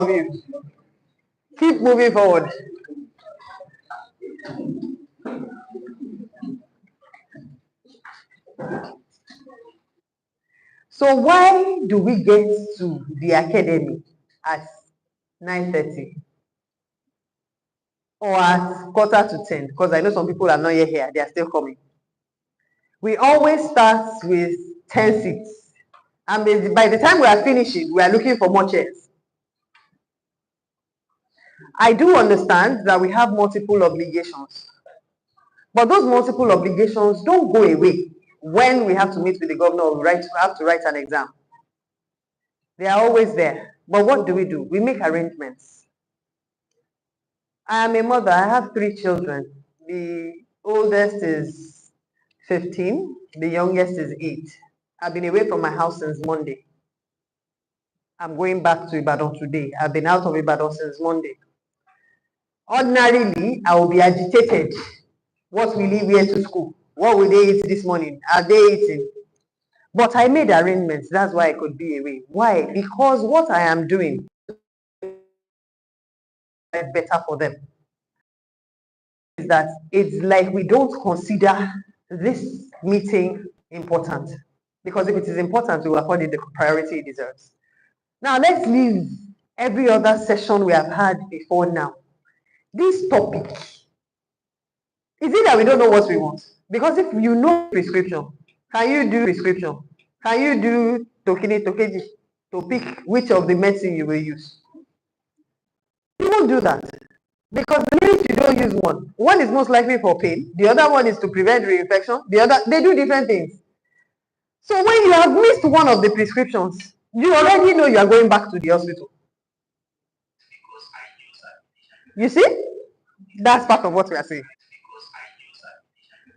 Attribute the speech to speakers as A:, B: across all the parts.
A: you. Keep moving forward. So why do we get to the academy at 9:30 or at 9:45? Because I know some people are not yet here, they are still coming. We always start with 10 seats. And by the time we are finishing, we are looking for more chairs. I do understand that we have multiple obligations, but those multiple obligations don't go away when we have to meet with the governor or we have to write an exam. They are always there. But what do? We make arrangements. I am a mother. I have 3 children. The oldest is 15. The youngest is 8. I've been away from my house since Monday. I'm going back to Ibadan today. I've been out of Ibadan since Monday. Ordinarily, I will be agitated. What will he wear to school? What will they eat this morning? Are they eating? But I made arrangements. That's why I could be away. Why? Because what I am doing is better for them. Is that it's like we don't consider this meeting important. Because if it is important, we will accord it the priority it deserves. Now, let's leave every other session we have had before now. This topic, is it that we don't know what we want? Because if you know prescription, can you do prescription? Can you do tokini, tokeji to pick which of the medicine you will use? You won't do that. Because the minute you don't use one is most likely for pain, the other one is to prevent reinfection, they do different things. So when you have missed one of the prescriptions, you already know you are going back to the hospital. You see? That's part of what we are saying.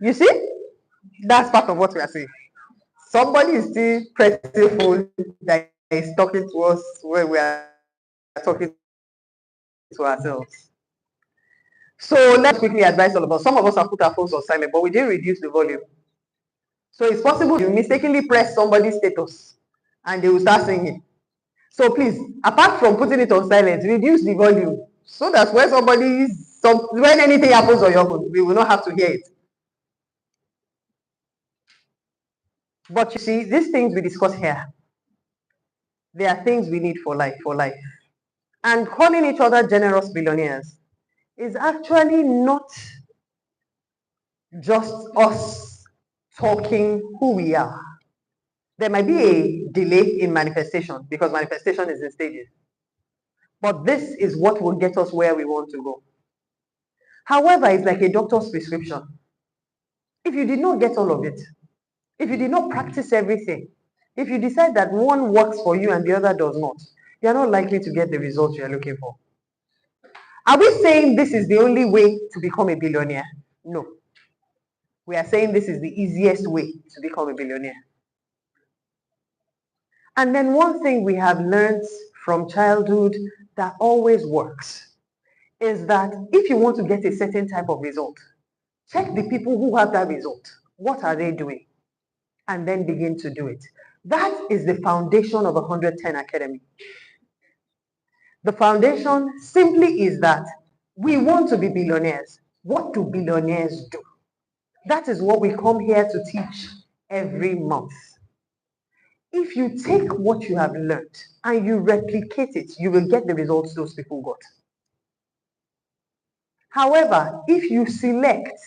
A: You see? That's part of what we are saying. Somebody is still pressing phone that is talking to us when we are talking to ourselves. So let's quickly advise all of us. Some of us have put our phones on silent, but we didn't reduce the volume. So it's possible you mistakenly press somebody's status and they will start singing. So please, apart from putting it on silent, reduce the volume so that when anything happens on your phone, we will not have to hear it. But you see, these things we discuss here, they are things we need for life. And calling each other generous billionaires is actually not just us talking who we are. There might be a delay in manifestation because manifestation is in stages. But this is what will get us where we want to go. However, it's like a doctor's prescription. If you did not get all of it, if you did not practice everything, if you decide that one works for you and the other does not, you are not likely to get the results you are looking for. Are we saying this is the only way to become a billionaire? No. We are saying this is the easiest way to become a billionaire. And then one thing we have learned from childhood that always works is that if you want to get a certain type of result, check the people who have that result. What are they doing? And then begin to do it. That is the foundation of 110 Academy. The foundation simply is that we want to be billionaires. What do billionaires do? That is what we come here to teach every month. If you take what you have learned and you replicate it, you will get the results those people got. However, if you select,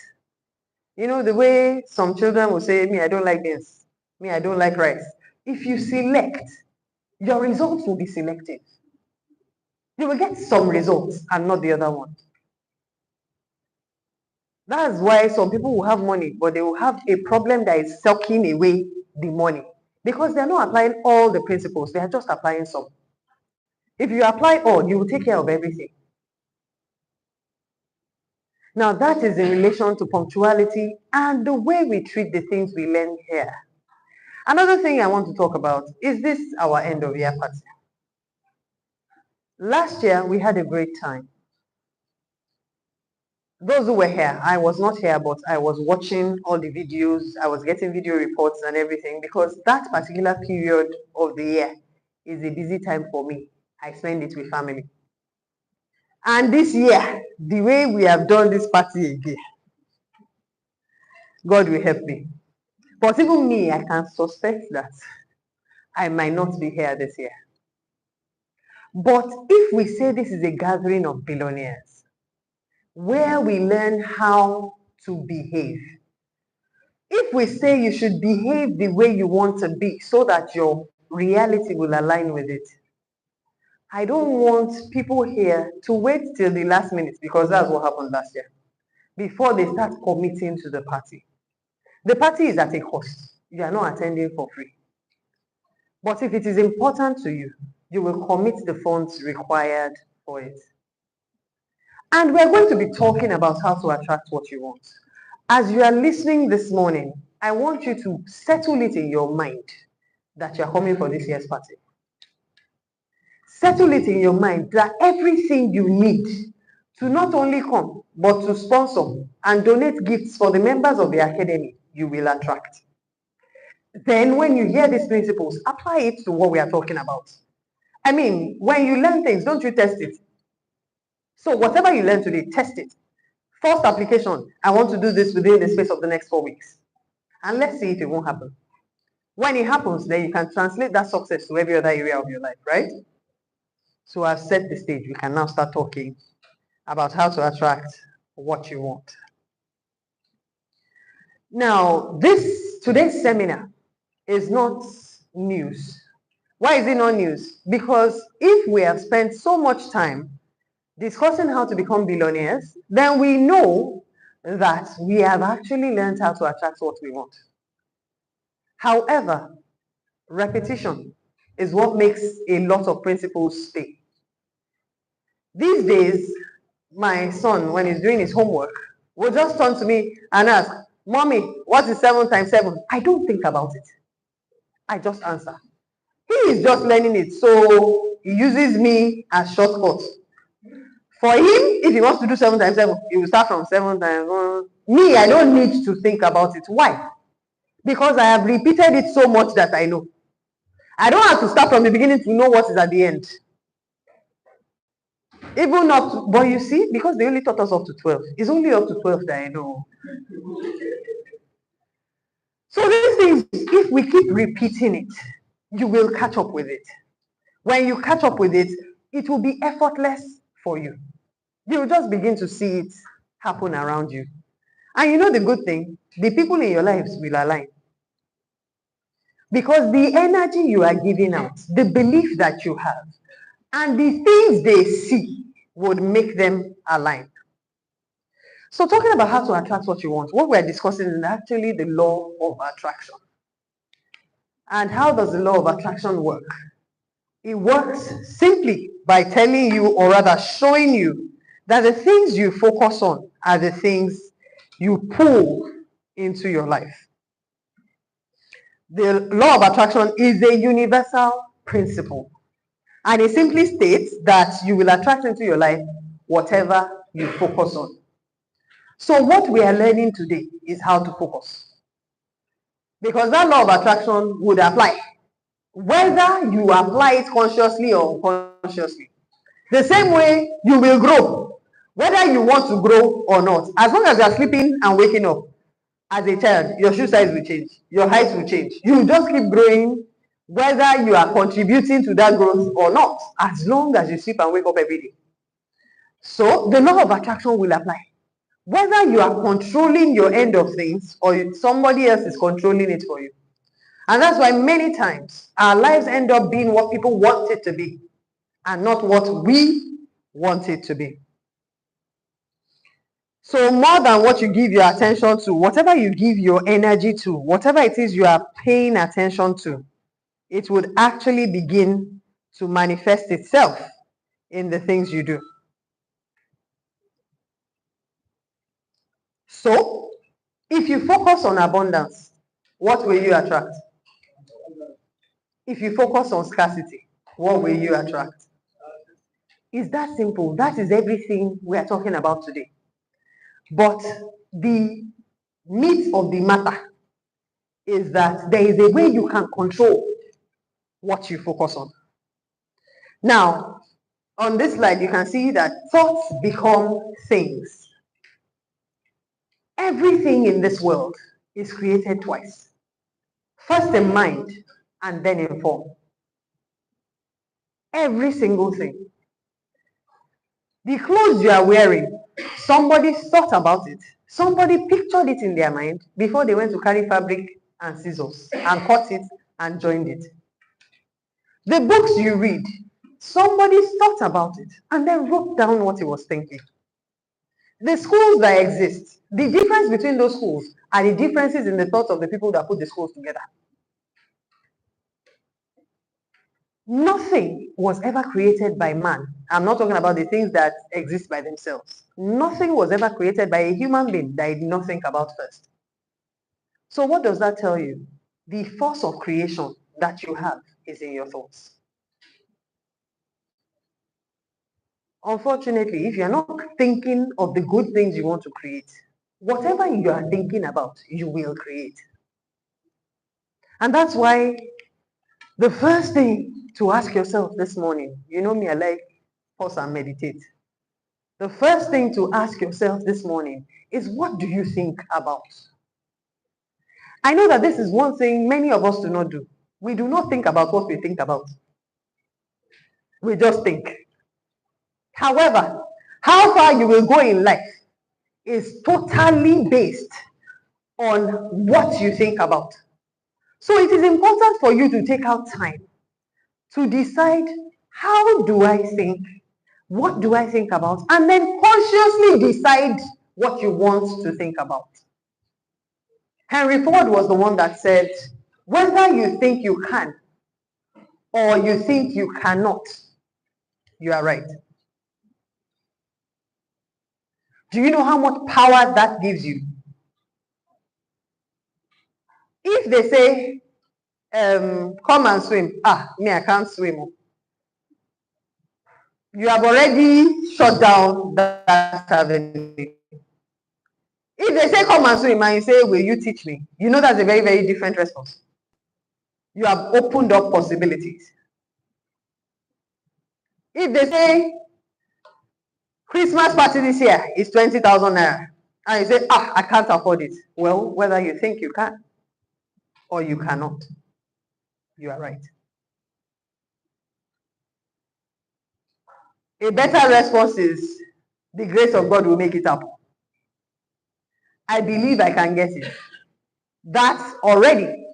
A: the way some children will say, me, I don't like this. Me, I don't like rice. If you select, your results will be selective. You will get some results and not the other one. That's why some people will have money, but they will have a problem that is sucking away the money because they're not applying all the principles. They are just applying some. If you apply all, you will take care of everything. Now, that is in relation to punctuality and the way we treat the things we learn here. Another thing I want to talk about is this our end of year party. Last year, we had a great time. Those who were here, I was not here, but I was watching all the videos. I was getting video reports and everything because that particular period of the year is a busy time for me. I spend it with family. And this year, the way we have done this party again, God will help me. But even me, I can suspect that I might not be here this year. But if we say this is a gathering of billionaires, where we learn how to behave, if we say you should behave the way you want to be so that your reality will align with it, I don't want people here to wait till the last minute, because that's what happened last year, before they start committing to the party. The party is at a cost. You are not attending for free. But if it is important to you, you will commit the funds required for it. And we're going to be talking about how to attract what you want. As you are listening this morning, I want you to settle it in your mind that you're coming for this year's party. Settle it in your mind that everything you need to not only come, but to sponsor and donate gifts for the members of the academy, you will attract. Then when you hear these principles, apply it to what we are talking about. I mean, when you learn things, don't you test it? So whatever you learn today, test it. First application, I want to do this within the space of the next 4 weeks. And let's see if it won't happen. When it happens, then you can translate that success to every other area of your life, right? So I've set the stage. We can now start talking about how to attract what you want. Now, today's seminar is not news. Why is it not news? Because if we have spent so much time discussing how to become billionaires, then we know that we have actually learned how to attract what we want. However, repetition is what makes a lot of principles stay. These days, my son, when he's doing his homework, will just turn to me and ask, "Mommy, what is 7 times 7? I don't think about it. I just answer. He is just learning it, so he uses me as shortcut. For him, if he wants to do 7 times 7, he will start from 7 times 1. Me, I don't need to think about it. Why? Because I have repeated it so much that I know. I don't have to start from the beginning to know what is at the end. Even up to, but you see, because they only taught us up to 12. It's only up to 12 that I know. So these things, if we keep repeating it, you will catch up with it. When you catch up with it, it will be effortless for you. You will just begin to see it happen around you. And you know the good thing, the people in your lives will align. Because the energy you are giving out, the belief that you have, and the things they see would make them align. So talking about how to attract what you want, what we're discussing is actually the law of attraction. And how does the law of attraction work? It works simply by telling you, or rather showing you, that the things you focus on are the things you pull into your life. The law of attraction is a universal principle. And it simply states that you will attract into your life whatever you focus on. So what we are learning today is how to focus. Because that law of attraction would apply whether you apply it consciously or unconsciously. The same way you will grow, whether you want to grow or not. As long as you are sleeping and waking up, as a child, your shoe size will change, your height will change. You will just keep growing, whether you are contributing to that growth or not, as long as you sleep and wake up every day. So the law of attraction will apply. Whether you are controlling your end of things or somebody else is controlling it for you. And that's why many times our lives end up being what people want it to be and not what we want it to be. So more than what you give your attention to, whatever you give your energy to, whatever it is you are paying attention to, it would actually begin to manifest itself in the things you do. So if you focus on abundance, what will you attract? If you focus on scarcity, what will you attract? It's that simple. That is everything we are talking about today. But the meat of the matter is that there is a way you can control what you focus on. Now, On this slide, you can see that thoughts become things. Everything in this world is created twice. First in mind and then in form. Every single thing. The clothes you are wearing, somebody thought about it. Somebody pictured it in their mind before they went to carry fabric and scissors and cut it and joined it. The books you read, somebody thought about it and then wrote down what he was thinking. The schools that exist, the difference between those schools are the differences in the thoughts of the people that put the schools together. Nothing was ever created by man. I'm not talking about the things that exist by themselves. Nothing was ever created by a human being that he did not think about first. So what does that tell you? The force of creation that you have is in your thoughts. Unfortunately, if you're not thinking of the good things you want to create, whatever you are thinking about, you will create. And that's why the first thing to ask yourself this morning, you know me, I like pause and meditate. The first thing to ask yourself this morning is, what do you think about? I know that this is one thing many of us do not do. We do not think about what we think about. We just think. However, how far you will go in life is totally based on what you think about. So it is important for you to take out time to decide, how do I think? What do I think about? And then consciously decide what you want to think about. Henry Ford was the one that said, whether you think you can or you think you cannot, you are right. Do you know how much power that gives you? If they say, come and swim, me, I can't swim. You have already shut down that avenue. If they say, come and swim, and you say, will you teach me? You know that's a very, very different response. You have opened up possibilities. If they say, Christmas party this year is 20,000 naira, and you say, I can't afford it. Well, whether you think you can or you cannot, you are right. A better response is, the grace of God will make it happen. I believe I can get it. That already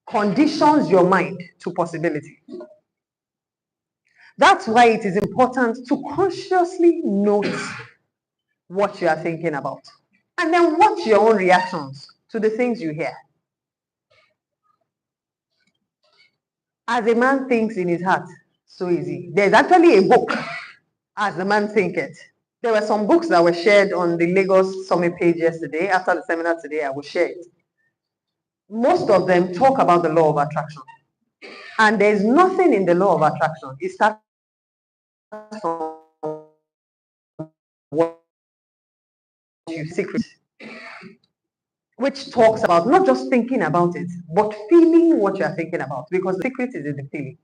A: conditions your mind to possibility. That's why it is important to consciously note what you are thinking about. And then watch your own reactions to the things you hear. As a man thinks in his heart, so is he. There's actually a book, As the Man Thinketh. There were some books that were shared on the Lagos Summit page yesterday. After the seminar today, I will share it. Most of them talk about the law of attraction. And there's nothing in the law of attraction. It starts from what you secret, which talks about not just thinking about it, but feeling what you are thinking about, because the secret is in the feeling.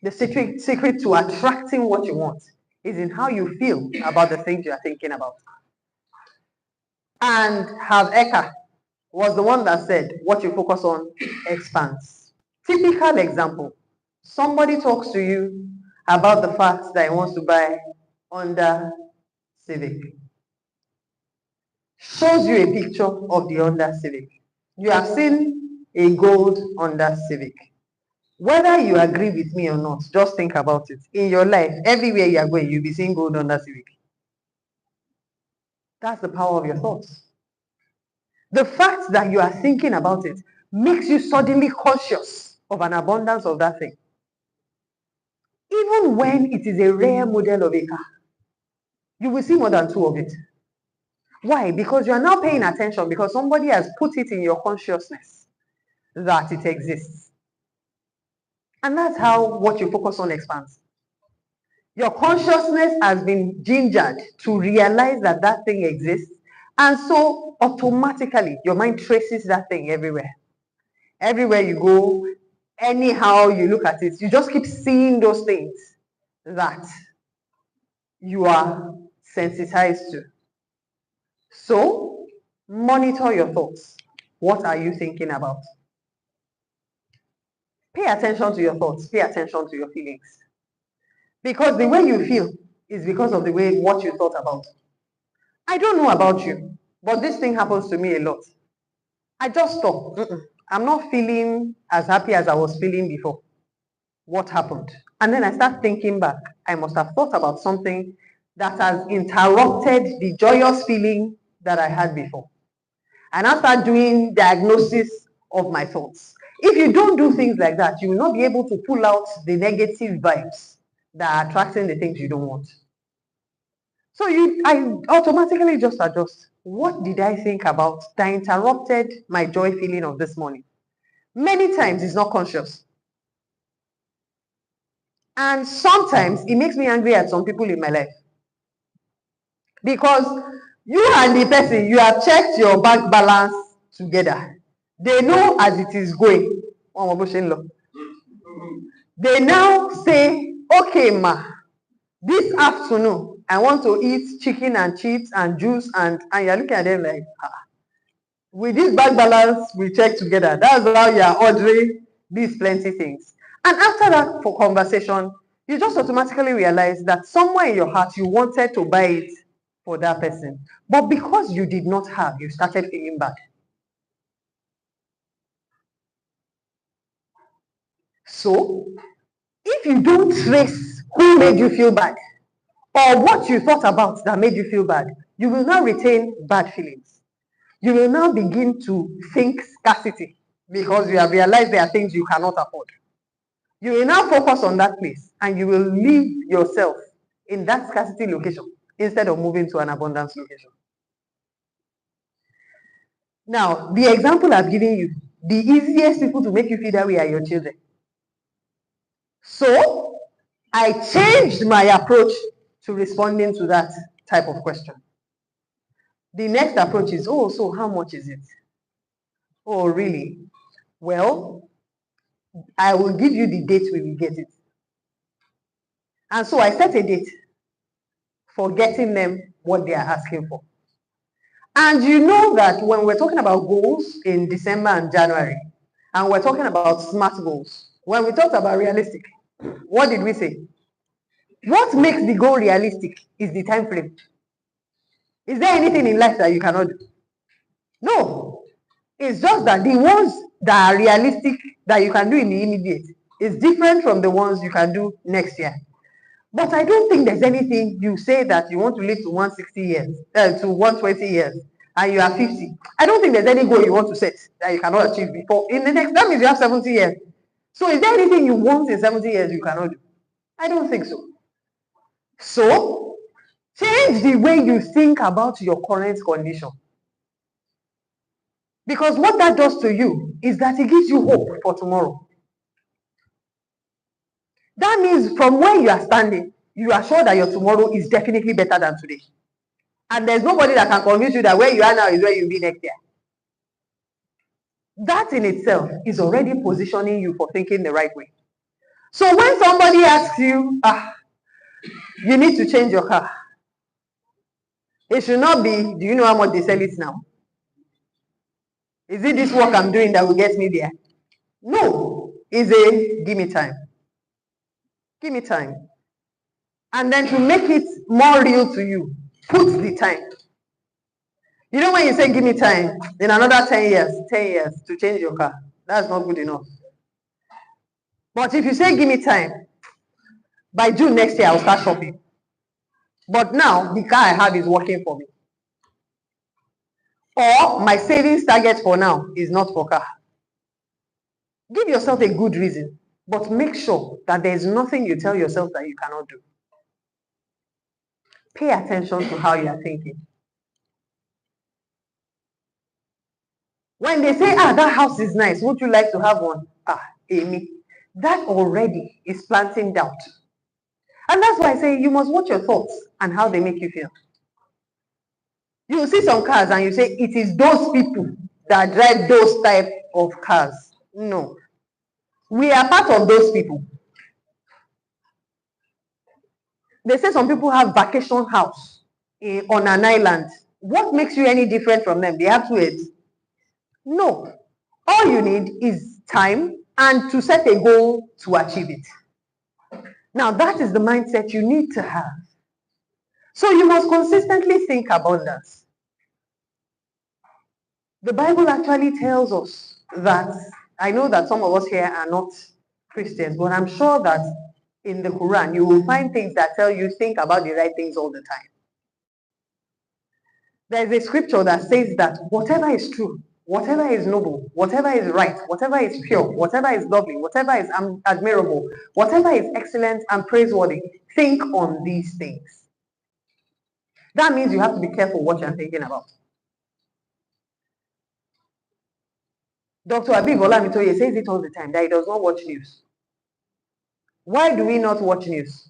A: The secret to attracting what you want is in how you feel about the things you are thinking about. And Eka was the one that said, what you focus on expands. Typical example, somebody talks to you about the fact that he wants to buy Honda Civic. Shows you a picture of the Honda Civic. You have seen a gold Honda Civic. Whether you agree with me or not, just think about it. In your life, everywhere you are going, you'll be seeing gold Honda Civic. That's the power of your thoughts. The fact that you are thinking about it makes you suddenly conscious of an abundance of that thing. Even when it is a rare model of a car, you will see more than two of it. Why? Because you are now paying attention, because somebody has put it in your consciousness that it exists. And that's how what you focus on expands. Your consciousness has been gingered to realize that that thing exists, and so automatically your mind traces that thing everywhere. Everywhere you go, anyhow you look at it, you just keep seeing those things that you are sensitized to. So, monitor your thoughts. What are you thinking about? Pay attention to your thoughts. Pay attention to your feelings. Because the way you feel is because of the way what you thought about. I don't know about you, but this thing happens to me a lot. I just stop. I'm not feeling as happy as I was feeling before. What happened? And then I start thinking back. I must have thought about something that has interrupted the joyous feeling that I had before. And I start doing diagnosis of my thoughts. If you don't do things like that, you will not be able to pull out the negative vibes that are attracting the things you don't want. So I automatically just adjust. What did I think about that interrupted my joy feeling of this morning? Many times it's not conscious. And sometimes it makes me angry at some people in my life. Because you and the person, you have checked your bank balance together. They know as it is going. They now say, okay, ma, this afternoon, I want to eat chicken and chips and juice, and you're looking at them like, with this bank balance we check together, that's how you are ordering these plenty things. And after that for conversation, you just automatically realize that somewhere in your heart you wanted to buy it for that person, but because you did not have, you started feeling bad. So if you don't trace who made you feel bad or what you thought about that made you feel bad, you will now retain bad feelings. You will now begin to think scarcity because you have realized there are things you cannot afford. You will now focus on that place and you will leave yourself in that scarcity location instead of moving to an abundance location. Now, the example I've given you, the easiest people to make you feel that way are your children. So, I changed my approach to responding to that type of question. The next approach is, oh, so how much is it? Oh, really? Well, I will give you the date we will get it. And so I set a date for getting them what they are asking for. And you know that when we're talking about goals in December and January, and we're talking about SMART goals, when we talked about realistic, what did we say? What makes the goal realistic is the time frame. Is there anything in life that you cannot do? No. It's just that the ones that are realistic that you can do in the immediate is different from the ones you can do next year. But I don't think there's anything you say that you want to live to 160 years, to 120 years, and you are 50. I don't think there's any goal you want to set that you cannot achieve before. In the next, that means you have 70 years. So is there anything you want in 70 years you cannot do? I don't think so. So, change the way you think about your current condition. Because what that does to you is that it gives you hope for tomorrow. That means from where you are standing, you are sure that your tomorrow is definitely better than today. And there's nobody that can convince you that where you are now is where you'll be next year. That in itself is already positioning you for thinking the right way. So when somebody asks you, you need to change your car, it should not be, do you know how much they sell it now? Is it this work I'm doing that will get me there? No, it's a give me time. Give me time. And then to make it more real to you, put the time. You know when you say give me time, in another 10 years to change your car, that's not good enough. But if you say give me time, by June next year I'll start shopping. But now the car I have is working for me. Or my savings target for now is not for car. Give yourself a good reason, but make sure that there's nothing you tell yourself that you cannot do. Pay attention to how you are thinking. When they say, that house is nice, would you like to have one? Amy, that already is planting doubt. And that's why I say you must watch your thoughts and how they make you feel. You will see some cars and you say, it is those people that drive those type of cars. No. We are part of those people. They say some people have vacation house on an island. What makes you any different from them? They have 2 heads. No. All you need is time and to set a goal to achieve it. Now, that is the mindset you need to have. So you must consistently think abundance. The Bible actually tells us that, I know that some of us here are not Christians, but I'm sure that in the Quran, you will find things that tell you think about the right things all the time. There's a scripture that says that whatever is true, whatever is noble, whatever is right, whatever is pure, whatever is lovely, whatever is admirable, whatever is excellent and praiseworthy, think on these things. That means you have to be careful what you're thinking about. Dr. Abib Olamitoye says it all the time that he does not watch news. Why do we not watch news?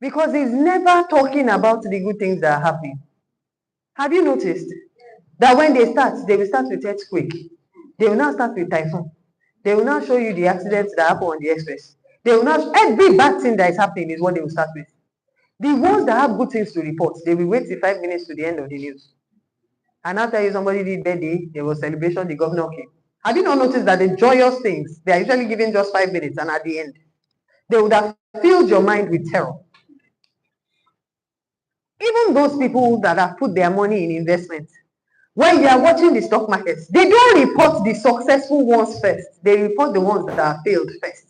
A: Because he's never talking about the good things that are happening. Have you noticed that when they will start with earthquake. They will now start with typhoon. They will now show you the accidents that happen on the express. They will now, every bad thing that is happening is what they will start with. The ones that have good things to report, they will wait till 5 minutes to the end of the news. And I'll tell you somebody did birthday, there was celebration, the governor came. Have you not noticed that the joyous things, they are usually given just 5 minutes and at the end, they would have filled your mind with terror. Even those people that have put their money in investment, when you are watching the stock markets, they don't report the successful ones first. They report the ones that have failed first.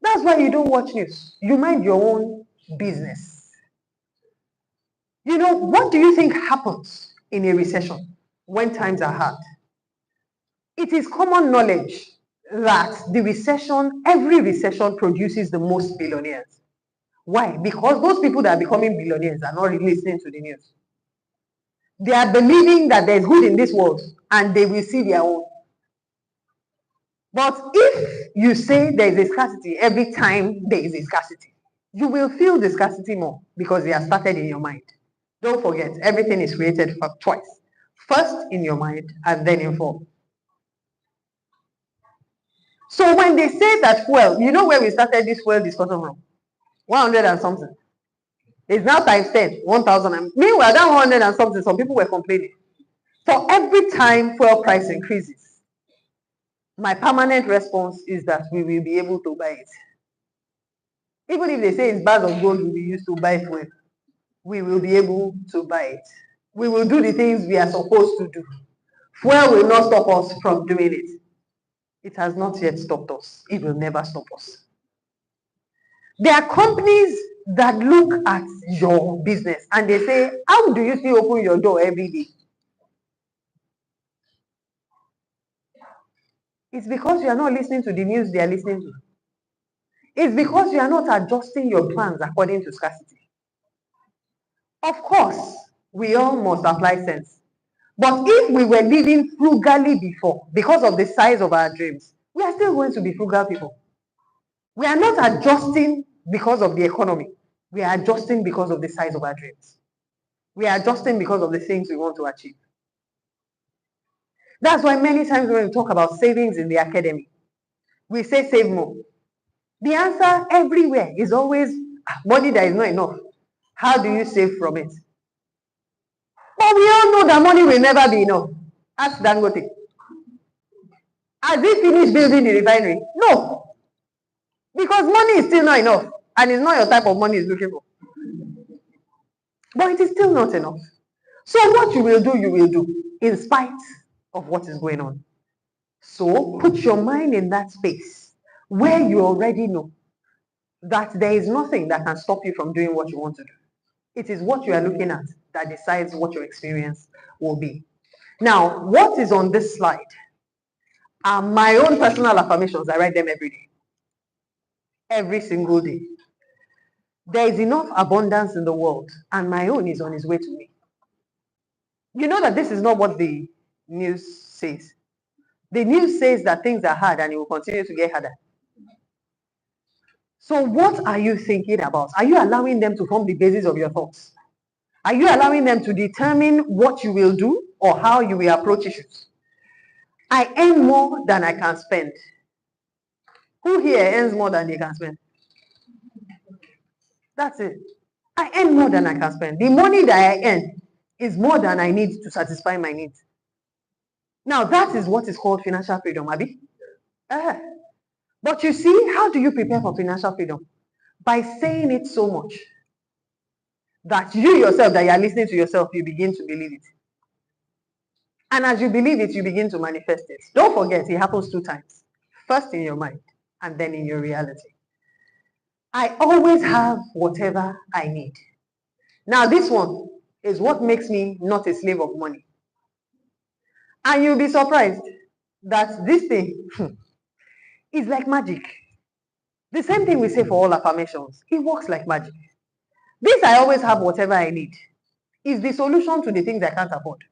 A: That's why you don't watch news. You mind your own business. You know, what do you think happens in a recession when times are hard? It is common knowledge that every recession produces the most billionaires. Why? Because those people that are becoming billionaires are not really listening to the news. They are believing that there's good in this world and they will see their own. But if you say there is a scarcity every time there is a scarcity, you will feel the scarcity more because it has started in your mind. Don't forget, everything is created twice. First in your mind and then in form. So when they say that fuel, you know where we started this fuel discussion from? 100 and something. It's now times 10, 1,000. Meanwhile, that 100 and something, some people were complaining. For every time fuel price increases, my permanent response is that we will be able to buy it. Even if they say it's bars of gold will be used to buy fuel, we will be able to buy it. We will do the things we are supposed to do. Fuel will not stop us from doing it. It has not yet stopped us. It will never stop us. There are companies that look at your business and they say, how do you still open your door every day? It's because you are not listening to the news they are listening to. It's because you are not adjusting your plans according to scarcity. Of course, we all must apply sense. But if we were living frugally before, because of the size of our dreams, we are still going to be frugal people. We are not adjusting because of the economy. We are adjusting because of the size of our dreams. We are adjusting because of the things we want to achieve. That's why many times when we talk about savings in the academy, we say save more. The answer everywhere is always money that is not enough. How do you save from it? But we all know that money will never be enough. Ask Dangote. Has he finished building the refinery? No. Because money is still not enough. And it's not your type of money he's looking for. But it is still not enough. So what you will do in spite of what is going on. So put your mind in that space where you already know that there is nothing that can stop you from doing what you want to do. It is what you are looking at that decides what your experience will be. Now, what is on this slide are my own personal affirmations. I write them every day. Every single day. There is enough abundance in the world, and my own is on its way to me. You know that this is not what the news says. The news says that things are hard and it will continue to get harder. So what are you thinking about? Are you allowing them to form the basis of your thoughts? Are you allowing them to determine what you will do or how you will approach issues? I earn more than I can spend. Who here earns more than they can spend? That's it. I earn more than I can spend. The money that I earn is more than I need to satisfy my needs. Now, that is what is called financial freedom, Abby. Uh, but you see, how do you prepare for financial freedom? By saying it so much that you yourself, that you are listening to yourself, you begin to believe it. And as you believe it, you begin to manifest it. Don't forget, it happens 2 times. First in your mind, and then in your reality. I always have whatever I need. Now, this one is what makes me not a slave of money. And you'll be surprised that this thing is like magic. The same thing we say for all affirmations. It works like magic. This I always have whatever I need is the solution to the things I can't afford.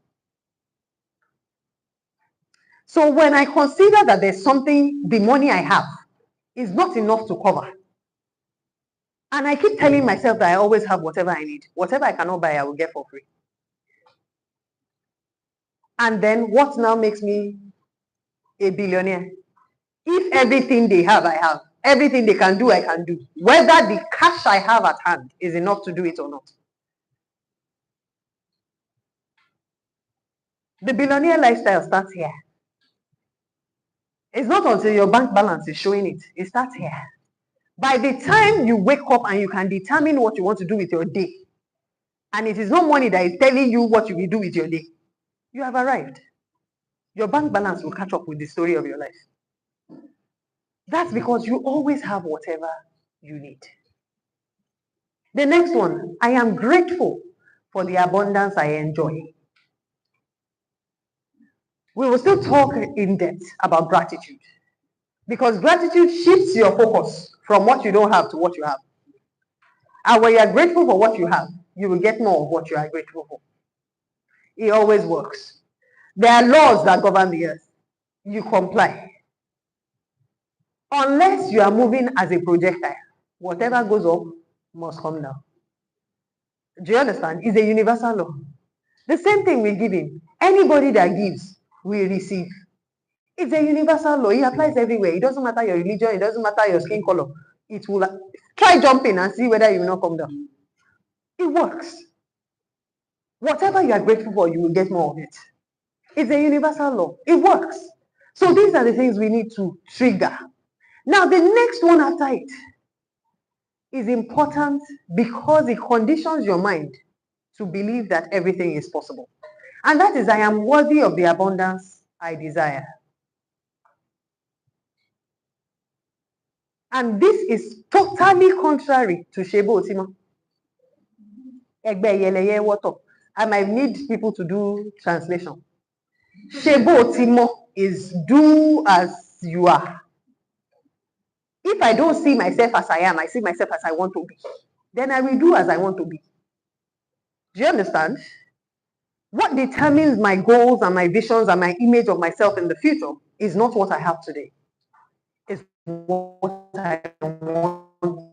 A: So when I consider that there's something, the money I have is not enough to cover, and I keep telling myself that I always have whatever I need, whatever I cannot buy, I will get for free. And then what now makes me a billionaire? If everything they have, I have. Everything they can do, I can do. Whether the cash I have at hand is enough to do it or not. The billionaire lifestyle starts here. It's not until your bank balance is showing it. It starts here. By the time you wake up and you can determine what you want to do with your day, and it is not money that is telling you what you will do with your day, you have arrived. Your bank balance will catch up with the story of your life. That's because you always have whatever you need. The next one, I am grateful for the abundance I enjoy. We will still talk in depth about gratitude, because gratitude shifts your focus from what you don't have to what you have. And when you are grateful for what you have, you will get more of what you are grateful for. It always works. There are laws that govern the earth. You comply. Unless you are moving as a projectile, whatever goes up must come down. Do you understand? It's a universal law. The same thing with giving. Anybody that gives will receive. It's a universal law. It applies everywhere. It doesn't matter your religion. It doesn't matter your skin color. It will. Try jumping and see whether you will not come down. It works. Whatever you are grateful for, you will get more of it. It's a universal law. It works. So these are the things we need to trigger. Now, the next one after it is important because it conditions your mind to believe that everything is possible. And that is, I am worthy of the abundance I desire. And this is totally contrary to Shebo Otima. I might need people to do translation. Shebo Otimo is do as you are. If I don't see myself as I am, I see myself as I want to be, then I will do as I want to be. Do you understand? What determines my goals and my visions and my image of myself in the future is not what I have today. It's what I want.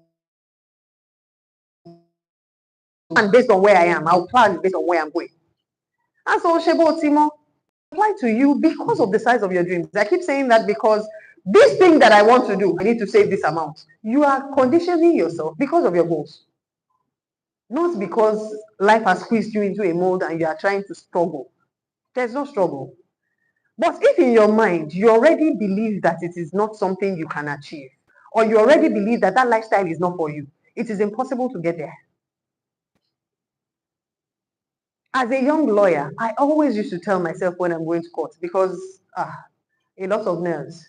A: And based on where I am, I'll plan based on where I'm going. And so, Shebo Timo, apply to you because of the size of your dreams. I keep saying that because this thing that I want to do, I need to save this amount. You are conditioning yourself because of your goals. Not because life has squeezed you into a mold and you are trying to struggle. There's no struggle. But if in your mind, you already believe that it is not something you can achieve, or you already believe that that lifestyle is not for you, it is impossible to get there. As a young lawyer, I always used to tell myself when I'm going to court, because a lot of nerves.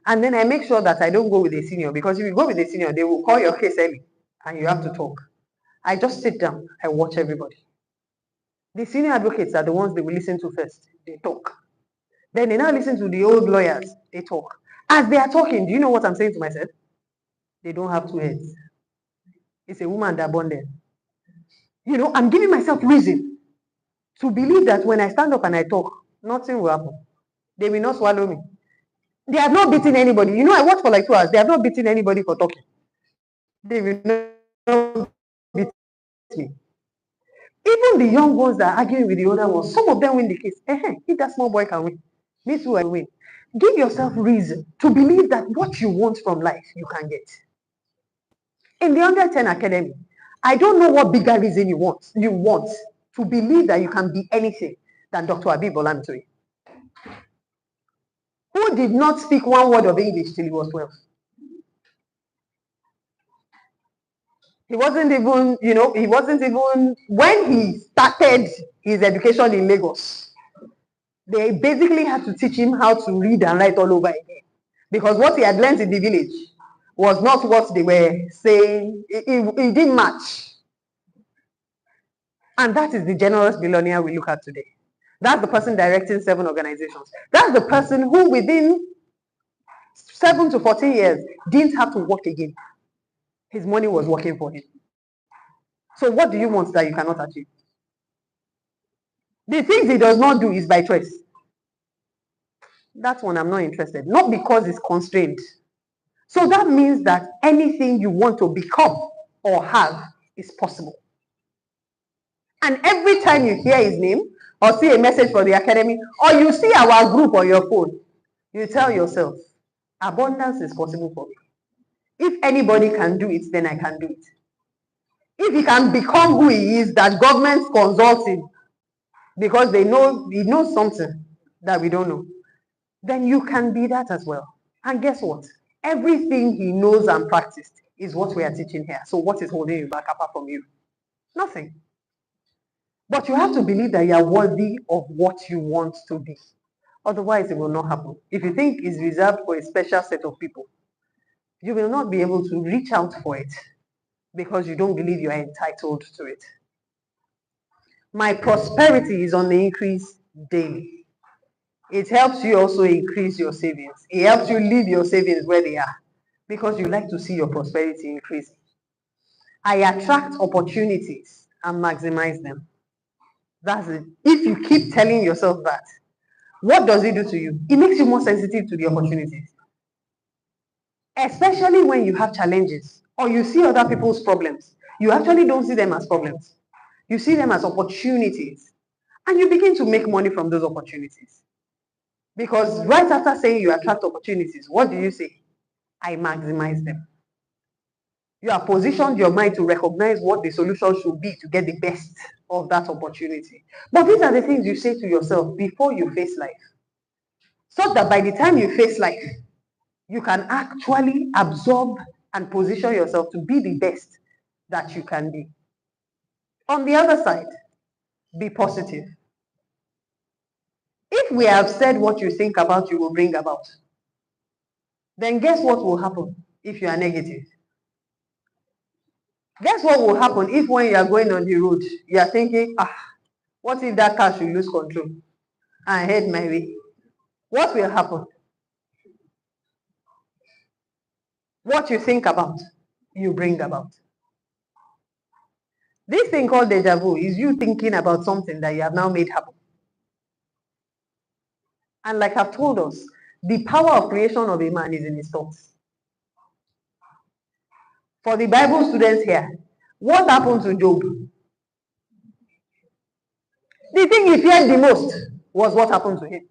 A: And then I make sure that I don't go with a senior, because if you go with a senior, they will call your case early and you have to talk. I just sit down, I watch everybody. The senior advocates are the ones they will listen to first. They talk. Then they now listen to the old lawyers. They talk. As they are talking, do you know what I'm saying to myself? They don't have 2 heads. It's a woman that born them. You know, I'm giving myself reason to believe that when I stand up and I talk, nothing will happen. They will not swallow me. They have not beaten anybody. You know, I watched for like 2 hours. They have not beaten anybody for talking. They will not beat me. Even the young ones that are arguing with the older ones, some of them win the case. If that small boy can win, me too, I win. Give yourself reason to believe that what you want from life, you can get. In the under 10 academy, I don't know what bigger reason you want to believe that you can be anything than Dr. Abeokuta, who did not speak one word of English till he was 12. He wasn't even, when he started his education in Lagos, they basically had to teach him how to read and write all over again. Because what he had learned in the village was not what they were saying. It didn't match. And that is the generous billionaire we look at today. That's the person directing 7 organizations. That's the person who within 7 to 14 years didn't have to work again. His money was working for him. So what do you want that you cannot achieve? The things he does not do is by choice. That one I'm not interested. Not because it's constrained. So that means that anything you want to become or have is possible. And every time you hear his name or see a message for the academy or you see our group on your phone, you tell yourself, abundance is possible for me. If anybody can do it, then I can do it. If he can become who he is, that government consults him because he knows something that we don't know, then you can be that as well. And guess what? Everything he knows and practiced is what we are teaching here. So what is holding you back apart from you? Nothing. But you have to believe that you are worthy of what you want to be. Otherwise, it will not happen. If you think it's reserved for a special set of people, you will not be able to reach out for it because you don't believe you are entitled to it. My prosperity is on the increase daily. It helps you also increase your savings. It helps you leave your savings where they are because you like to see your prosperity increase. I attract opportunities and maximize them. That's it. If you keep telling yourself that, what does it do to you? It makes you more sensitive to the opportunities. Especially when you have challenges or you see other people's problems. You actually don't see them as problems. You see them as opportunities. And you begin to make money from those opportunities. Because right after saying you attract opportunities, what do you say? I maximize them. You have positioned your mind to recognize what the solution should be to get the best of that opportunity. But these are the things you say to yourself before you face life. So that by the time you face life, you can actually absorb and position yourself to be the best that you can be. On the other side, be positive. If we have said what you think about, you will bring about, then guess what will happen if you are negative? Guess what will happen if when you are going on the road, you are thinking, what if that car should lose control and head my way? What will happen? What you think about, you bring about. This thing called deja vu is you thinking about something that you have now made happen. And like I've told us, the power of creation of a man is in his thoughts. For the Bible students here, what happened to Job? The thing he feared the most was what happened to him.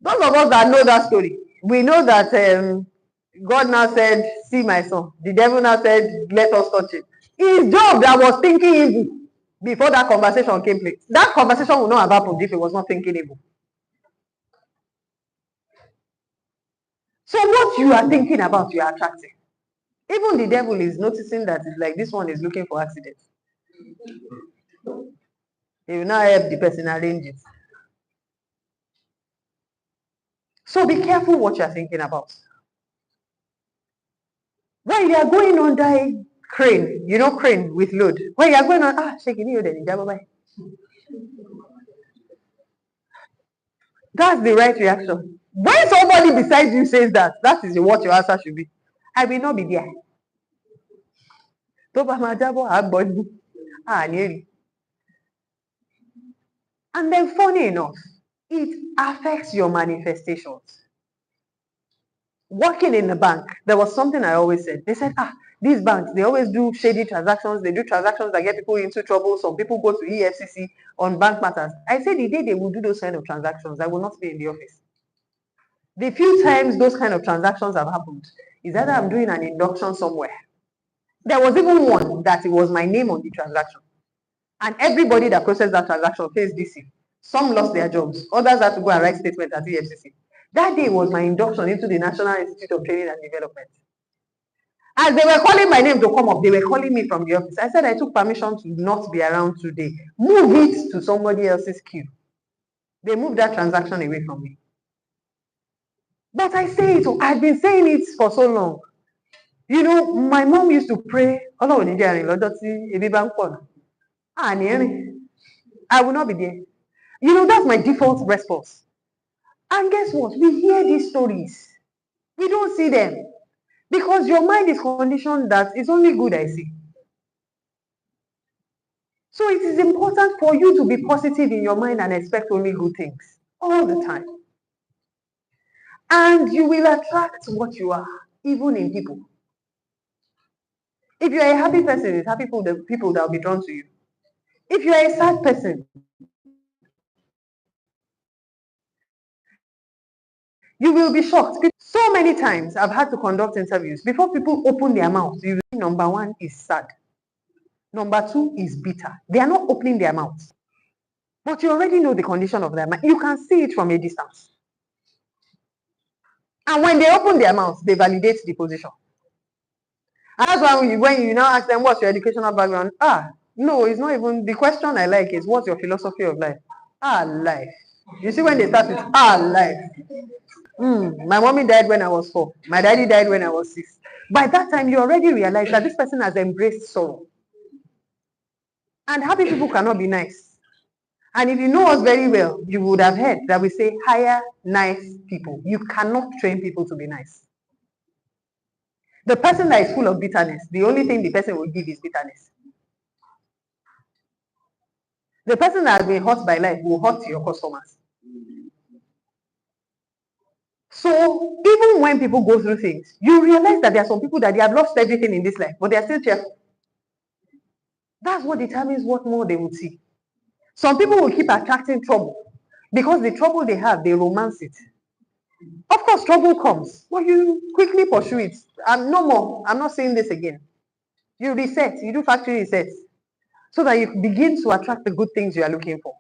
A: Those of us that know that story, we know that God now said, see my son. The devil now said, let us touch him. It's Job that was thinking evil before that conversation came place. That conversation would not have happened if he was not thinking evil. So what you are thinking about, you are attracting. Even the devil is noticing that it's like this one is looking for accidents. He will now help the person arrange it. So be careful what you are thinking about. When you are going under a crane, you know crane with load. When you are going on, shaking you then that's the right reaction. When somebody beside you says that, that is what your answer should be. I will not be there. And then funny enough, it affects your manifestations. Working in a bank, there was something I always said. They said, these banks, they always do shady transactions. They do transactions that get people into trouble. Some people go to EFCC on bank matters. I said the day they will do those kind of transactions, I will not be in the office. The few times those kind of transactions have happened is either I'm doing an induction somewhere There was even one that it was my name on the transaction. And everybody that processed that transaction faced DC. Some lost their jobs. Others had to go and write statements at EFCC. That day was my induction into the National Institute of Training and Development. As they were calling my name to come up, they were calling me from the office. I said I took permission to not be around today. Move it to somebody else's queue. They moved that transaction away from me. But I say it, I've been saying it for so long. You know, my mom used to pray, I will not be there. You know, that's my default response. And guess what? We hear these stories. We don't see them. Because your mind is conditioned that it's only good I see. So it is important for you to be positive in your mind and expect only good things all the time. And you will attract what you are, even in people. If you're a happy person, it's happy people, the people that will be drawn to you. If you're a sad person, you will be shocked. So many times I've had to conduct interviews. Before people open their mouths, you see number one is sad. Number two is bitter. They are not opening their mouths. But you already know the condition of their mind. You can see it from a distance. And when they open their mouths, they validate the position. And that's why when you now ask them, what's your educational background? No, it's not even, the question I like is, what's your philosophy of life? Life. You see when they start with, life. My mommy died when I was 4. My daddy died when I was 6. By that time, you already realize that this person has embraced sorrow. And happy people cannot be nice. And if you know us very well, you would have heard that we say, hire nice people. You cannot train people to be nice. The person that is full of bitterness, the only thing the person will give is bitterness. The person that has been hurt by life will hurt your customers. So even when people go through things, you realize that there are some people that they have lost everything in this life, but they are still cheerful. That's what determines what more they will see. Some people will keep attracting trouble because the trouble they have, they romance it. Of course, trouble comes, but you quickly pursue it. No more. I'm not saying this again. You reset. You do factory resets so that you begin to attract the good things you are looking for.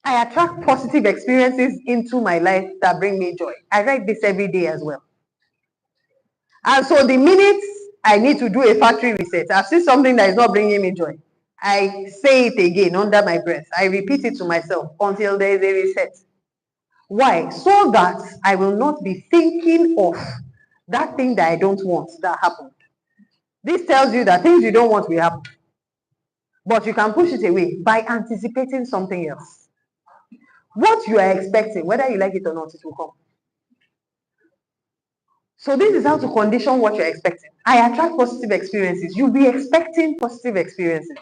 A: I attract positive experiences into my life that bring me joy. I write this every day as well. And so the minute I need to do a factory reset, I see something that is not bringing me joy, I say it again under my breath. I repeat it to myself until there is a reset. Why? So that I will not be thinking of that thing that I don't want that happened. This tells you that things you don't want will happen. But you can push it away by anticipating something else. What you are expecting, whether you like it or not, it will come. So this is how to condition what you're expecting. I attract positive experiences. You'll be expecting positive experiences.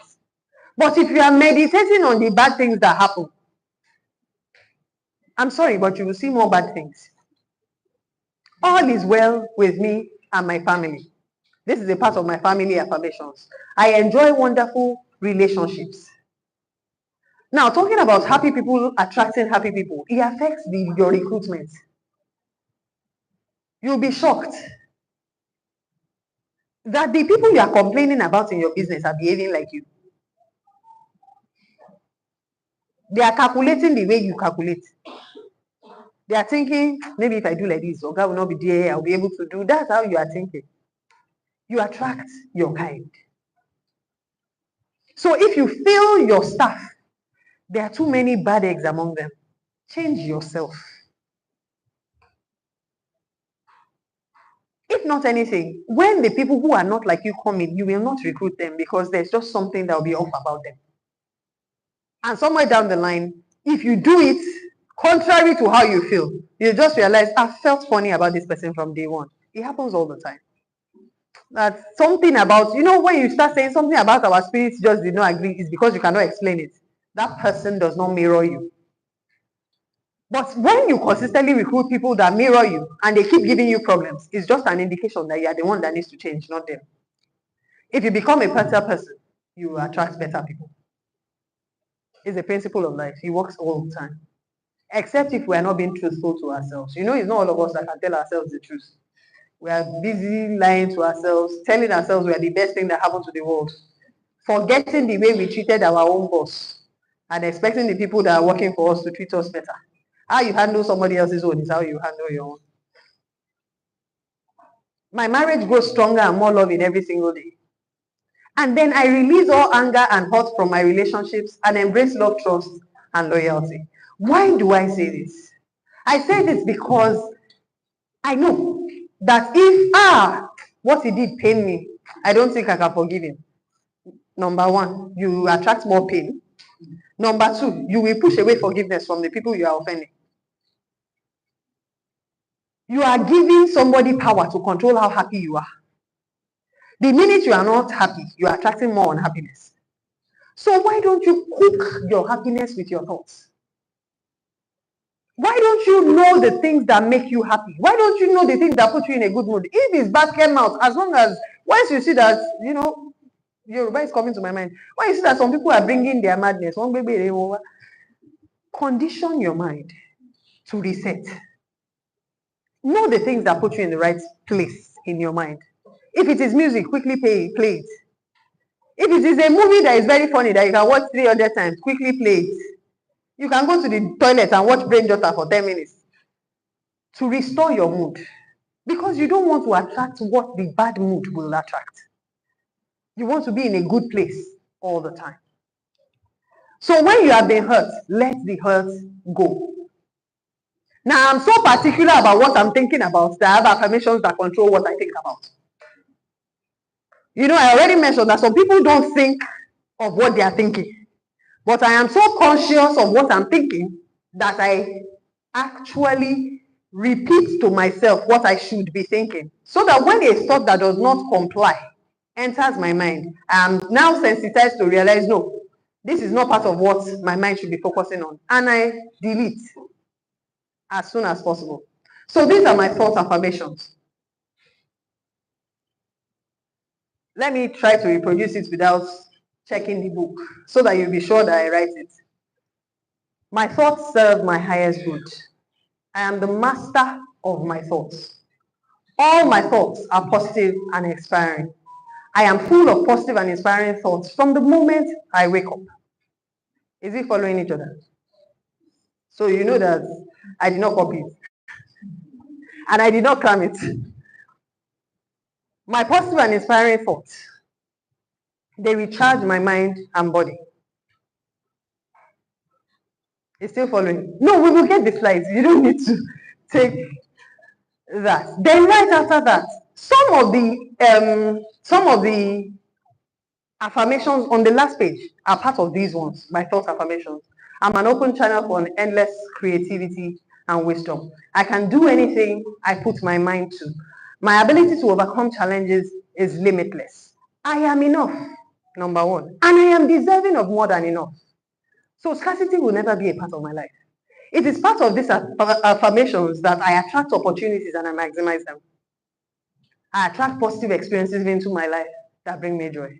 A: But if you are meditating on the bad things that happen, I'm sorry, but you will see more bad things. All is well with me and my family. This is a part of my family affirmations. I enjoy wonderful relationships. Now, talking about happy people attracting happy people, it affects your recruitment. You'll be shocked that the people you are complaining about in your business are behaving like you. They are calculating the way you calculate. They are thinking, maybe if I do like this, Oga will not be there, I'll be able to do. That's how you are thinking. You attract your kind. So if you feel your staff, there are too many bad eggs among them, change yourself. If not anything, when the people who are not like you come in, you will not recruit them because there's just something that will be off about them. And somewhere down the line, if you do it contrary to how you feel, you just realize, I felt funny about this person from day one. It happens all the time. That's something about, when you start saying something about our spirits just did not agree, it's because you cannot explain it. That person does not mirror you. But when you consistently recruit people that mirror you and they keep giving you problems, it's just an indication that you are the one that needs to change, not them. If you become a better person, you will attract better people. It's a principle of life. It works all the time. Except if we are not being truthful to ourselves. It's not all of us that can tell ourselves the truth. We are busy lying to ourselves, telling ourselves we are the best thing that happened to the world, forgetting the way we treated our own boss and expecting the people that are working for us to treat us better. How you handle somebody else's own is how you handle your own. My marriage grows stronger and more loving every single day. And then I release all anger and hurt from my relationships and embrace love, trust, and loyalty. Why do I say this? I say this because I know that if what he did pain me, I don't think I can forgive him. Number one, you attract more pain. Number two, you will push away forgiveness from the people you are offending. You are giving somebody power to control how happy you are. The minute you are not happy, you are attracting more unhappiness. So why don't you cook your happiness with your thoughts? Why don't you know the things that make you happy? Why don't you know the things that put you in a good mood? If it's bad, came out, as long as, once you see that, Yoruba is coming to my mind. When you see that some people are bringing their madness, condition your mind to reset. Know the things that put you in the right place in your mind. If it is music, quickly play it. If it is a movie that is very funny that you can watch 300 times, quickly play it. You can go to the toilet and watch Brain Jotter for 10 minutes to restore your mood. Because you don't want to attract what the bad mood will attract. You want to be in a good place all the time. So when you have been hurt, let the hurt go. Now, I'm so particular about what I'm thinking about that I have affirmations that control what I think about. I already mentioned that some people don't think of what they are thinking. But I am so conscious of what I'm thinking that I actually repeat to myself what I should be thinking. So that when a thought that does not comply enters my mind, I am now sensitized to realize, no, this is not part of what my mind should be focusing on. And I delete as soon as possible. So these are my thought affirmations. Let me try to reproduce it without checking the book so that you'll be sure that I write it. My thoughts serve my highest good. I am the master of my thoughts. All my thoughts are positive and inspiring. I am full of positive and inspiring thoughts from the moment I wake up. Is it following each other? So you know that I did not copy it. And I did not cram it. My positive and inspiring thoughts, they recharge my mind and body. It's still following. No, we will get the slides. You don't need to take that. Then right after that, some of the affirmations on the last page are part of these ones, my thought affirmations. I'm an open channel for an endless creativity and wisdom. I can do anything I put my mind to. My ability to overcome challenges is limitless. I am enough, number one. And I am deserving of more than enough. So scarcity will never be a part of my life. It is part of these affirmations that I attract opportunities and I maximize them. I attract positive experiences into my life that bring me joy.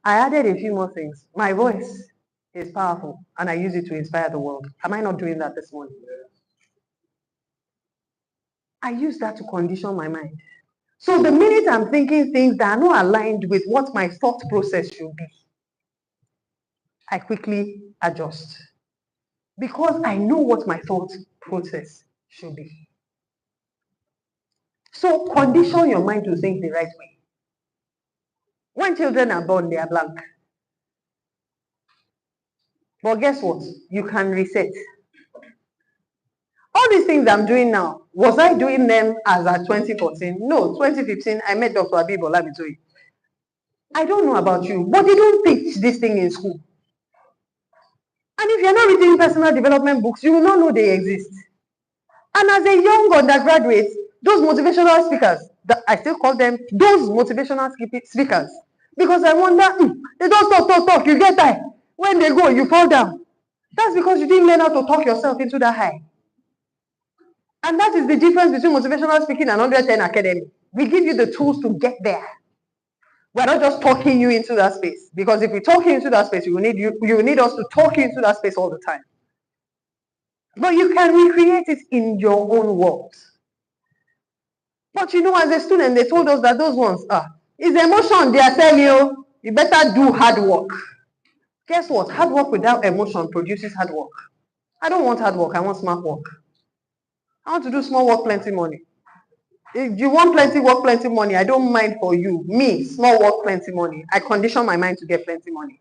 A: I added a few more things. My voice is powerful and I use it to inspire the world. Am I not doing that this morning? I use that to condition my mind. So the minute I'm thinking things that are not aligned with what my thought process should be, I quickly adjust. Because I know what my thought process should be. So condition your mind to think the right way. When children are born, they are blank. But guess what? You can reset. All these things I'm doing now, was I doing them as at 2014? No, 2015, I met Dr. Abeokuta. I don't know about you, but they don't teach this thing in school. And if you're not reading personal development books, you will not know they exist. And as a young undergraduate, those motivational speakers, I still call them those motivational speakers, because I wonder, they don't talk, you get high. When they go, you fall down. That's because you didn't learn how to talk yourself into that high. And that is the difference between motivational speaking and 110 Academy. We give you the tools to get there. We're not just talking you into that space. Because if we talk you into that space, you will need us to talk you into that space all the time. But you can recreate it in your own world. But you know, as a student, they told us that those ones, it's emotion they are telling you. You better do hard work. Guess what? Hard work without emotion produces hard work. I don't want hard work. I want smart work. I want to do small work, plenty money. If you want plenty work, plenty money, I don't mind for you. Me, small work, plenty money. I condition my mind to get plenty money.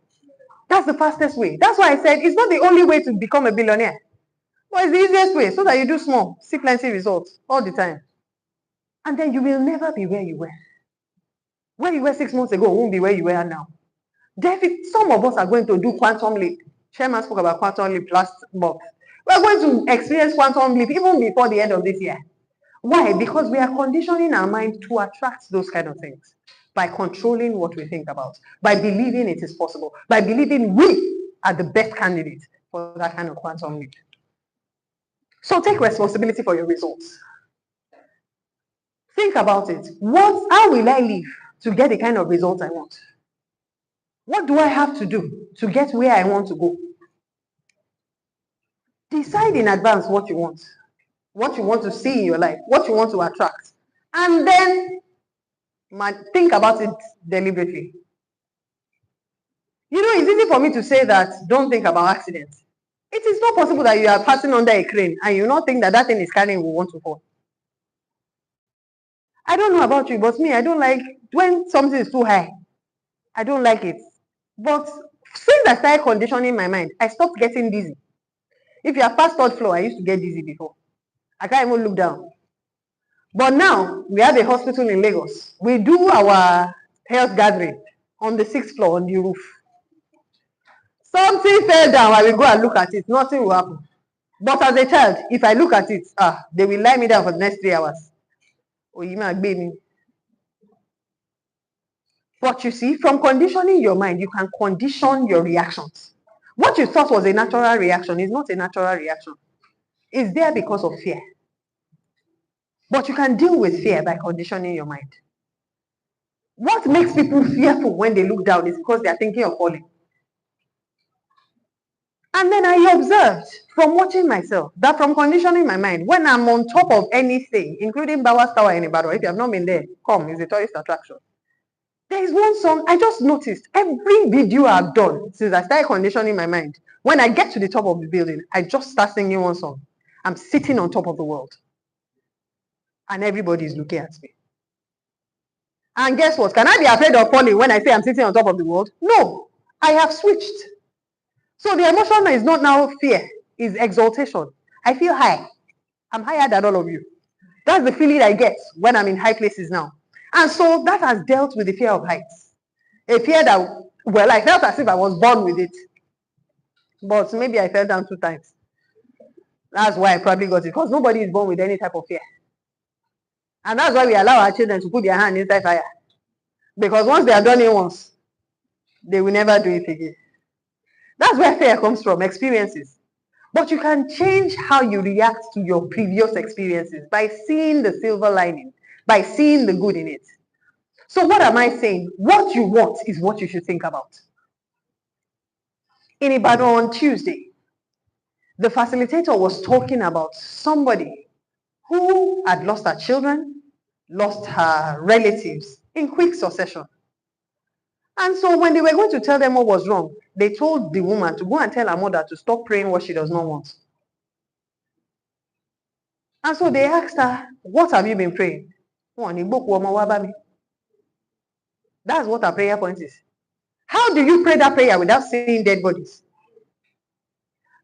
A: That's the fastest way. That's why I said it's not the only way to become a billionaire. But it's the easiest way so that you do small, see plenty results all the time. And then you will never be where you were. Where you were 6 months ago won't be where you are now. Some of us are going to do quantum leap. Chairman spoke about quantum leap last month. We're going to experience quantum leap even before the end of this year. Why? Because we are conditioning our mind to attract those kind of things by controlling what we think about, by believing it is possible, by believing we are the best candidate for that kind of quantum leap. So take responsibility for your results. Think about it. How will I live to get the kind of results I want? What do I have to do to get where I want to go? Decide in advance what you want to see in your life, what you want to attract, and then think about it deliberately. You know, it's easy for me to say that don't think about accidents. It is not possible that you are passing under a crane and you not think that that thing is carrying will want to fall. I don't know about you, but me, I don't like when something is too high. I don't like it. But since I started conditioning my mind, I stopped getting dizzy. If you are past third floor, I used to get dizzy before. I can't even look down. But now, we have a hospital in Lagos. We do our health gathering on the 6th floor on the roof. Something fell down, I will go and look at it. Nothing will happen. But as a child, if I look at it, they will lie me down for the next 3 hours. But you see, from conditioning your mind, you can condition your reactions. What you thought was a natural reaction is not a natural reaction. It's there because of fear. But you can deal with fear by conditioning your mind. What makes people fearful when they look down is because they are thinking of falling. And then I observed from watching myself that from conditioning my mind, when I'm on top of anything, including Bauer's Tower in Ibadan, if you have not been there, come, it's a tourist attraction. There is one song I just noticed. Every video I've done since I started conditioning my mind, when I get to the top of the building, I just start singing one song. I'm sitting on top of the world. And everybody is looking at me. And guess what? Can I be afraid of falling when I say I'm sitting on top of the world? No, I have switched. So the emotion is not now fear, it's exaltation. I feel high. I'm higher than all of you. That's the feeling I get when I'm in high places now. And so that has dealt with the fear of heights. A fear that, well, I felt as if I was born with it. But maybe I fell down 2 times. That's why I probably got it. Because nobody is born with any type of fear. And that's why we allow our children to put their hand inside fire. Because once they have done it once, they will never do it again. That's where fear comes from, experiences. But you can change how you react to your previous experiences by seeing the silver lining, by seeing the good in it. So what am I saying? What you want is what you should think about. In Ibadan on Tuesday, the facilitator was talking about somebody who had lost her children, lost her relatives in quick succession. And so when they were going to tell them what was wrong, they told the woman to go and tell her mother to stop praying what she does not want. And so they asked her, what have you been praying? That's what her prayer point is. How do you pray that prayer without seeing dead bodies?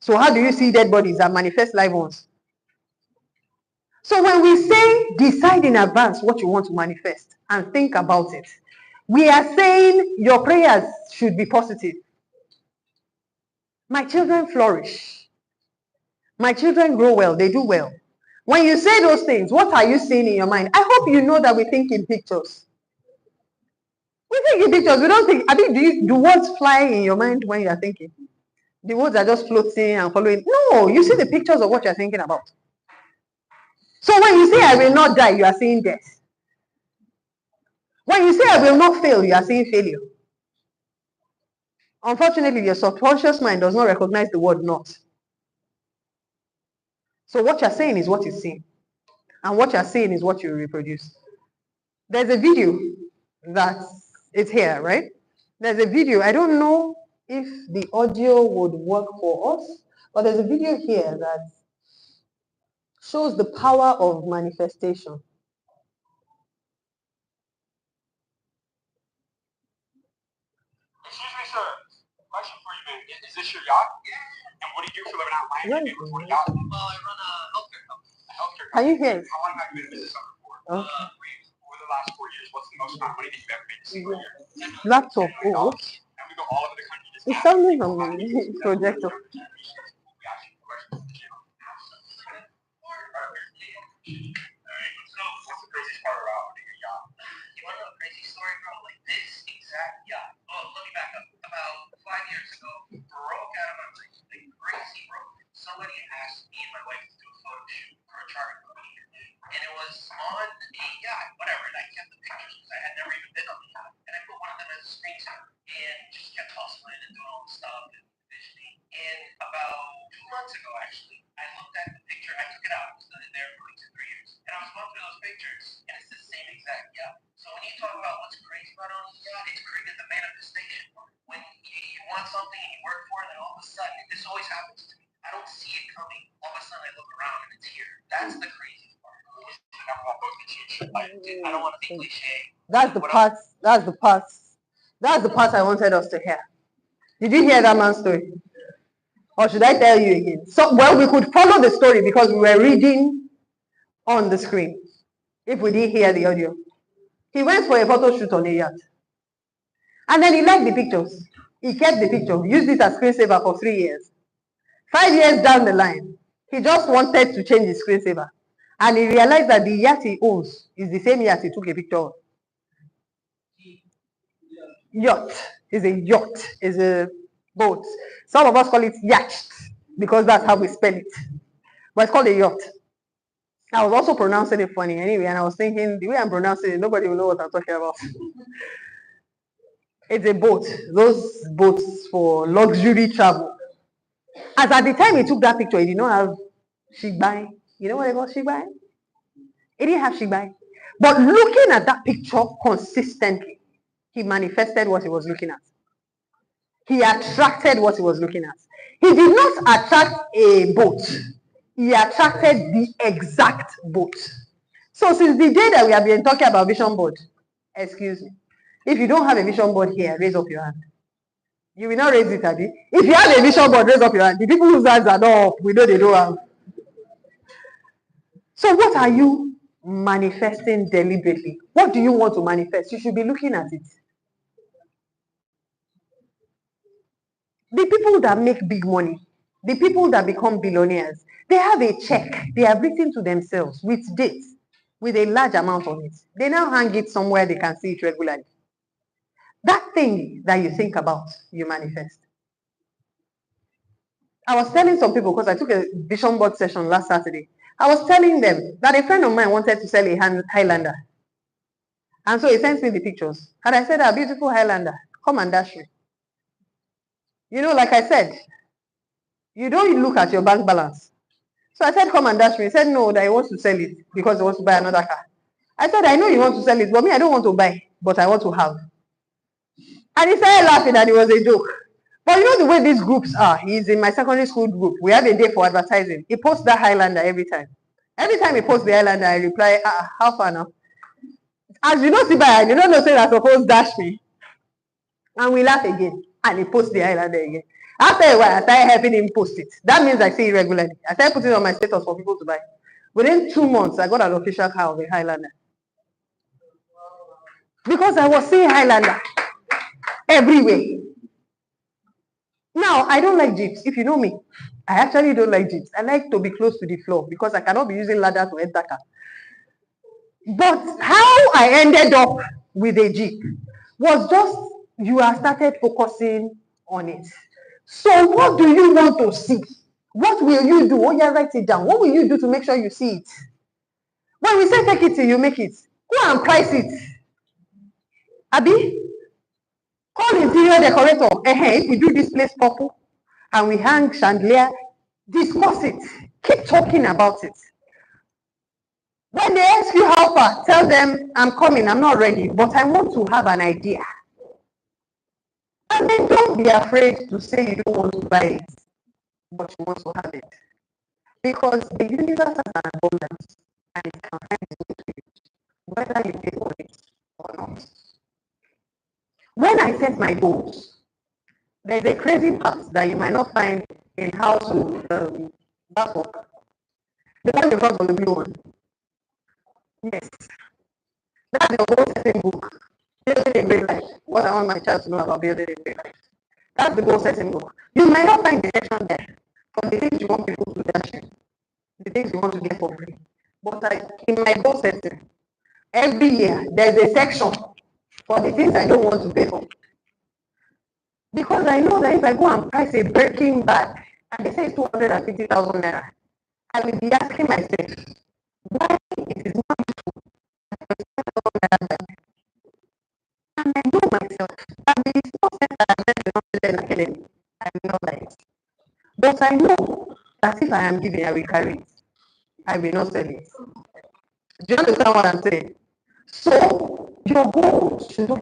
A: So how do you see dead bodies and manifest live ones? So when we say decide in advance what you want to manifest and think about it, we are saying your prayers should be positive. My children flourish. My children grow well, they do well. When you say those things, what are you seeing in your mind? I hope you know that we think in pictures. We think in pictures, we don't think, do words fly in your mind when you are thinking? The words are just floating and following. No, you see the pictures of what you're thinking about. So when you say I will not die, you are seeing death. When you say I will not fail, you are seeing failure. Unfortunately, your subconscious mind does not recognize the word not. So what you're saying is what you see. And what you're saying is what you reproduce. There's a video that it's here, right? There's a video. I don't know if the audio would work for us, but there's a video here that shows the power of manifestation.
B: Excuse me, sir. Question for you, man. Is this your yacht? Yeah. And what do you do for living out in Miami before the yacht? Well, I run a healthcare company. A healthcare company?
A: Can you hear it?
B: How long have you been in business for? Okay. Over the last 4 years, what's the most amount of money that you've ever made this year?
A: Laptop. Oh.
B: And we go all over the country.
A: It's something from the projector.
B: So, what's the craziest part about owning a yacht? You want to know a crazy story, bro? Like this exact yacht. Oh, let me back up. About 5 years ago, broke out of my life. Like crazy broke. Somebody asked me and my wife to do a photo shoot for a charter company. And it was on a yacht, whatever. And I kept the pictures because I had never even been on the yacht. And I put one of them as a screensaver. And just kept hustling and doing all the stuff and visioning. And about 2 months ago, actually, I looked at the picture. I took it out. I was there for like 2-3 years. And I was going through those pictures, and it's the same exact yacht. So when you talk about what's crazy about owning a yacht, it's created the manifestation part. When you want something and you work for it, and all of a sudden, this always happens to me. I don't see it coming. All of a sudden, I look around and it's here. That's the crazy part. I don't want to be cliche.
A: That's the part. That's the part. That's the part I wanted us to hear. Did you hear that man's story? Or should I tell you again? So, well, we could follow the story because we were reading on the screen. If we didn't hear the audio, he went for a photo shoot on a yacht, and then he liked the pictures. He kept the picture, used it as screensaver for 3 years. 5 years down the line, he just wanted to change his screensaver, and he realized that the yacht he owns is the same yacht he took a picture of. Yacht is a boat. Some of us call it yacht because that's how we spell it, but it's called a yacht. I was also pronouncing it funny anyway, and I was thinking the way I'm pronouncing it, nobody will know what I'm talking about. It's a boat, those boats for luxury travel. As at the time he took that picture, he did not have shigbai. You know what I call shigbai? He didn't have shigbai. But looking at that picture consistently, he manifested what he was looking at. He attracted what he was looking at. He did not attract a boat. He attracted the exact boat. So since the day that we have been talking about vision board, excuse me, if you don't have a vision board here, raise up your hand. You will not raise it, Abby. If you have a vision board, raise up your hand. The people whose hands are not up, we know they don't have. So what are you manifesting deliberately? What do you want to manifest? You should be looking at it. The people that make big money, the people that become billionaires, they have a check they have written to themselves with dates, with a large amount on it. They now hang it somewhere they can see it regularly. That thing that you think about, you manifest. I was telling some people, because I took a vision board session last Saturday, I was telling them that a friend of mine wanted to sell a Highlander. And so he sent me the pictures. And I said, "Ah, beautiful Highlander, come and dash me." You know, like I said, you don't look at your bank balance. So I said, "Come and dash me." He said, "No, that he wants to sell it because he wants to buy another car." I said, "I know you want to sell it, but me, I don't want to buy, but I want to have." And he started laughing and it was a joke. But you know the way these groups are. He's in my secondary school group. We have a day for advertising. He posts that Highlander every time. Every time he posts the Highlander, I reply, "How far now?" As you don't see by, you don't know say that's supposed to dash me. And we laugh again. And he posts the Highlander again. After a while, I started helping him post it. That means I see it regularly. I started putting it on my status for people to buy. Within 2 months, I got an official car of a Highlander. Because I was seeing Highlander everywhere. Now, I don't like Jeeps. If you know me, I actually don't like Jeeps. I like to be close to the floor because I cannot be using ladder to enter car. But how I ended up with a Jeep was just you have started focusing on it. So what do you want to see? What will you do? Oh, yeah, write it down. What will you do to make sure you see it? When we say take it till you make it, go and price it. Abi, call interior decorator. If we do this place purple and we hang chandelier, discuss it. Keep talking about it. When they ask you how far, tell them I'm coming, I'm not ready, but I want to have an idea. And then don't be afraid to say you don't want to buy it, but you want to have it. Because the universe has an abundance and it can find its way to you, whether you pay for it or not. When I set my goals, there's a crazy part that you might not find in how to that work. The one you got on the blue one. Yes. That's your goal setting book. Building a great life. What I want my child to know about building a great life. That's the goal setting book. You might not find the section there for the things you want people to dash you, the things you want to get for free. But in my goal setting, every year there's a section for the things I don't want to pay for. Because I know that if I go and price a breaking bag and they say it's 250,000 naira, I will be asking myself, why it is not useful and I know myself that there is no sense that I'm not in academy. I will not buy it. But I know that if I am giving, I will carry it. I will not sell it. Do you understand what I'm saying? So your goals should not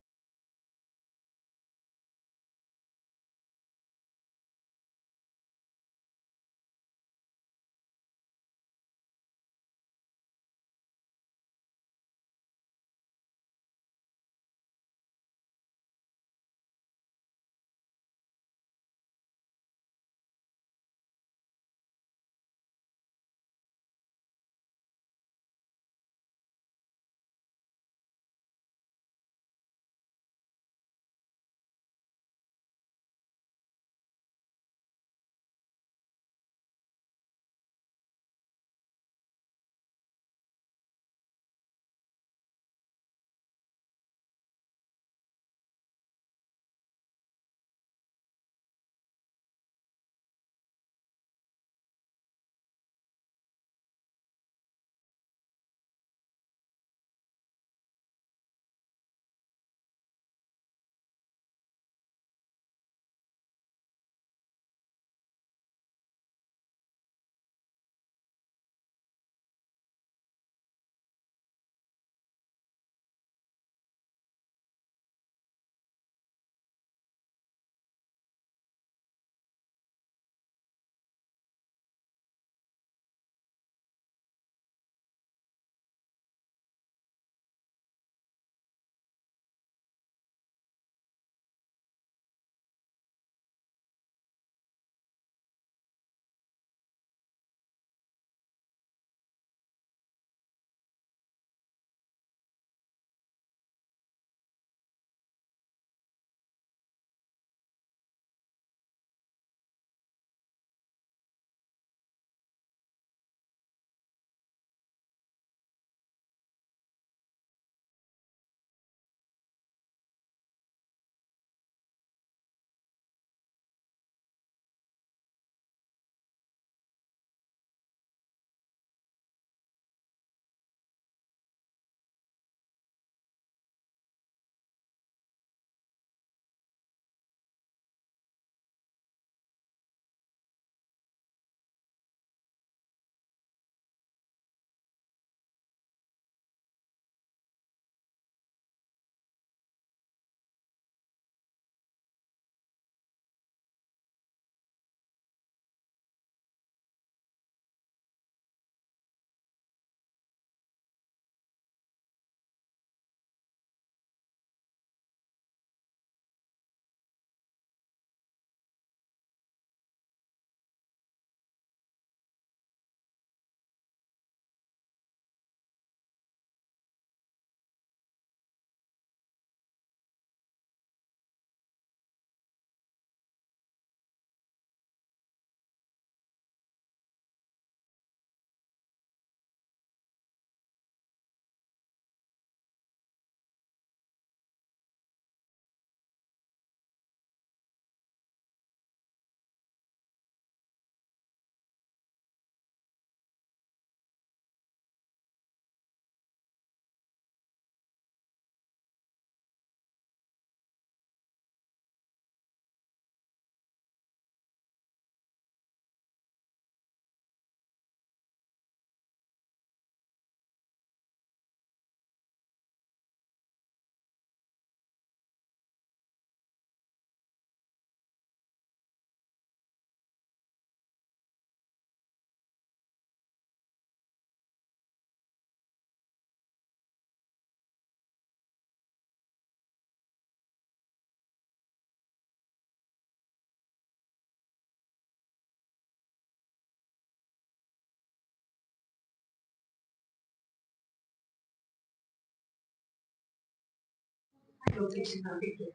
A: kind of thing you can take it.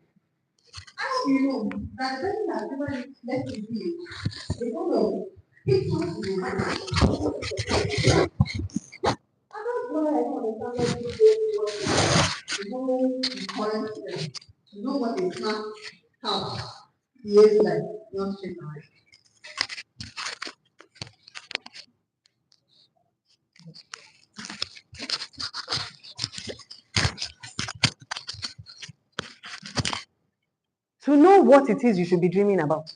A: I hope you know that the person that never left you be, they don't know. Pictures will matter. I don't know why I understand what you know the current trend. You know what a smart house behaves like, not straight away. To know what it is you should be dreaming about,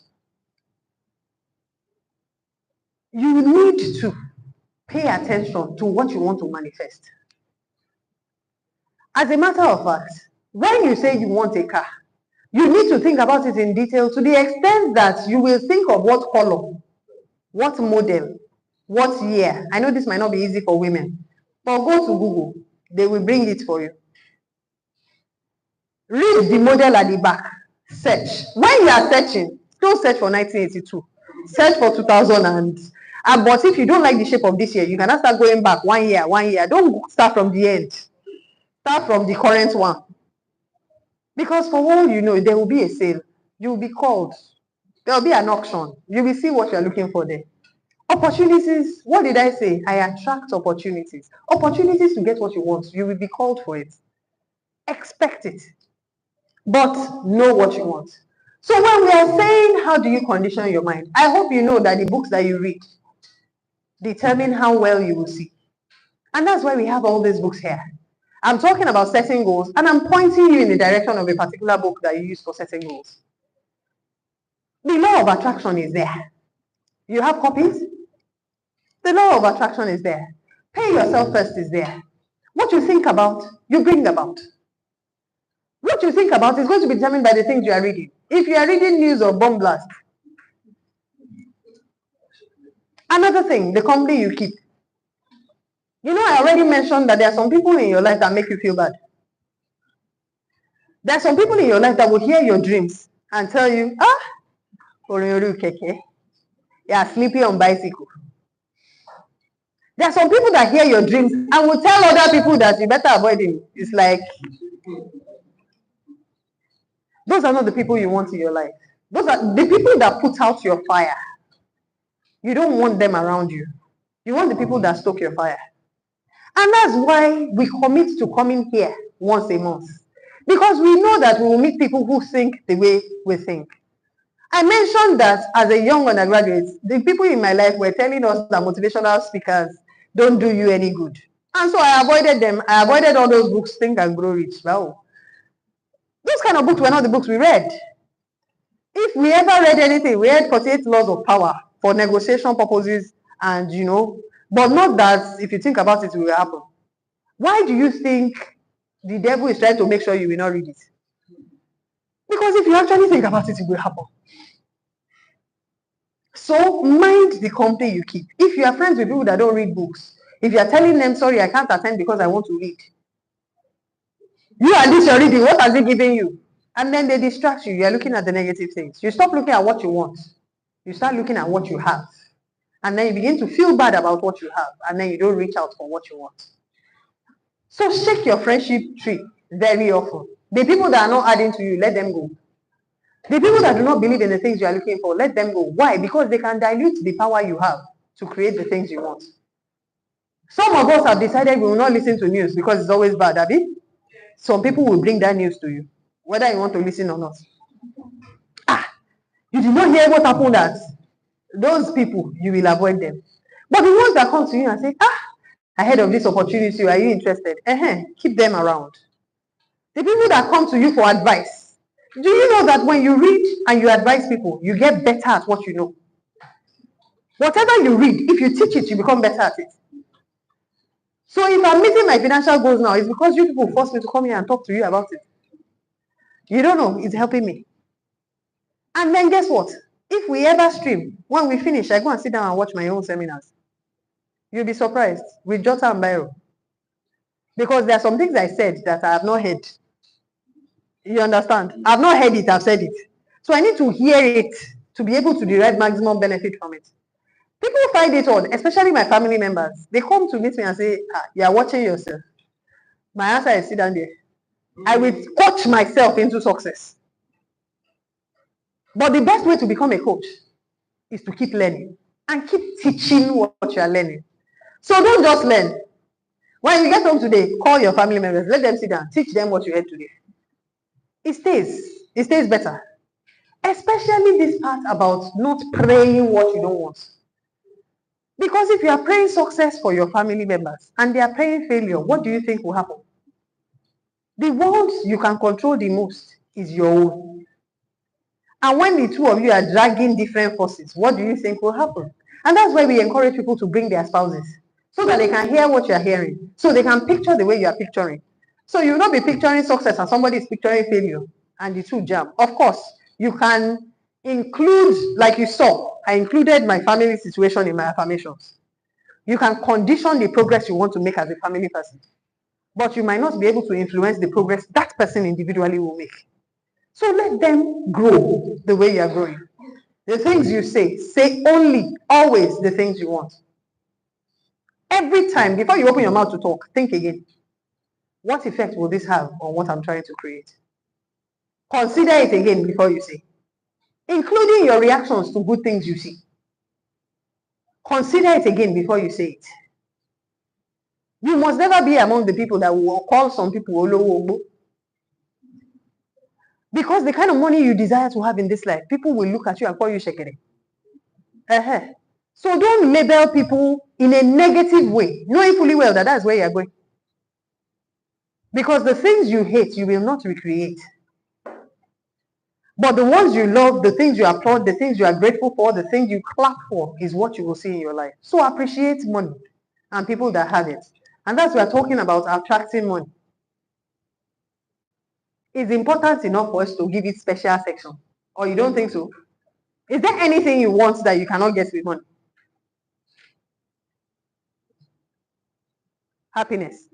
A: you need to pay attention to what you want to manifest. As a matter of fact, when you say you want a car, you need to think about it in detail to the extent that you will think of what color, what model, what year. I know this might not be easy for women, but go to Google. They will bring it for you. Read the model at the back. Search. When you are searching, don't search for 1982. Search for 2000 but if you don't like the shape of this year, you cannot start going back 1 year, 1 year. Don't start from the end. Start from the current one. Because for all you know, there will be a sale. You will be called. There will be an auction. You will see what you're looking for there. Opportunities, what did I say? I attract opportunities. Opportunities to get what you want. You will be called for it. Expect it. But know what you want. So when we are saying, how do you condition your mind? I hope you know that the books that you read determine how well you will see. And that's why we have all these books here. I'm talking about setting goals, and I'm pointing you in the direction of a particular book that you use for setting goals. The law of attraction is there. You have copies? The law of attraction is there. Pay yourself first is there. What you think about, you bring about. What you think about is going to be determined by the things you are reading. If you are reading news of bomb blast, another thing, the company you keep. You know, I already mentioned that there are some people in your life that make you feel bad. There are some people in your life that will hear your dreams and tell you, Orioru Keke, you are sleeping on bicycle. There are some people that hear your dreams and will tell other people that you better avoid him. It's like, those are not the people you want in your life. Those are the people that put out your fire. You don't want them around you. You want the people that stoke your fire. And that's why we commit to coming here once a month. Because we know that we will meet people who think the way we think. I mentioned that as a young undergraduate, the people in my life were telling us that motivational speakers don't do you any good. And so I avoided them. I avoided all those books, Think and Grow Rich. Wow. Those kind of books were not the books we read. If we ever read anything, we read 48 Laws of Power for negotiation purposes and, but not that if you think about it, it will happen. Why do you think the devil is trying to make sure you will not read it? Because if you actually think about it, it will happen. So mind the company you keep. If you are friends with people that don't read books, if you are telling them, sorry, I can't attend because I want to read. You at least you're reading, what has it given you? And then they distract you. You're looking at the negative things. You stop looking at what you want. You start looking at what you have. And then you begin to feel bad about what you have. And then you don't reach out for what you want. So shake your friendship tree very often. The people that are not adding to you, let them go. The people that do not believe in the things you are looking for, let them go. Why? Because they can dilute the power you have to create the things you want. Some of us have decided we will not listen to news because it's always bad, Abby. Some people will bring that news to you, whether you want to listen or not. You did not hear what happened at those people, you will avoid them. But the ones that come to you and say, I heard of this opportunity, are you interested? Keep them around. The people that come to you for advice, do you know that when you read and you advise people, you get better at what you know? Whatever you read, if you teach it, you become better at it. So if I'm meeting my financial goals now, it's because you people forced me to come here and talk to you about it. You don't know, it's helping me. And then guess what? If we ever stream, when we finish, I go and sit down and watch my own seminars. You'll be surprised with Jota and Byro. Because there are some things I said that I have not heard. You understand? I've not heard it, I've said it. So I need to hear it to be able to derive maximum benefit from it. People find it odd, especially my family members. They come to meet me and say, you are watching yourself. My answer is sit down there. I will coach myself into success. But the best way to become a coach is to keep learning and keep teaching what you are learning. So don't just learn. When you get home today, call your family members, let them sit down, teach them what you heard today. It stays better. Especially this part about not praying what you don't want. Because if you are praying success for your family members and they are praying failure, what do you think will happen? The world you can control the most is your own. And when the two of you are dragging different forces, what do you think will happen? And that's why we encourage people to bring their spouses so that they can hear what you're hearing, so they can picture the way you are picturing. So you will not be picturing success and somebody is picturing failure and the two jam. Of course, you can include, like you saw, I included my family situation in my affirmations. You can condition the progress you want to make as a family person, but you might not be able to influence the progress that person individually will make. So let them grow the way you are growing. The things you say only, always the things you want. Every time, before you open your mouth to talk, think again. What effect will this have on what I'm trying to create? Consider it again before you say, including your reactions to good things you see. Consider it again before you say it. You must never be among the people that will call some people Olowo. Because the kind of money you desire to have in this life, people will look at you and call you Shekere. So don't label people in a negative way, knowing fully well that that's where you're going. Because the things you hate, you will not recreate. But the ones you love, the things you applaud, the things you are grateful for, the things you clap for is what you will see in your life. So appreciate money and people that have it. And that's what we're talking about, attracting money. It's important enough for us to give it special section. Or you don't think so? Is there anything you want that you cannot get with money? Happiness.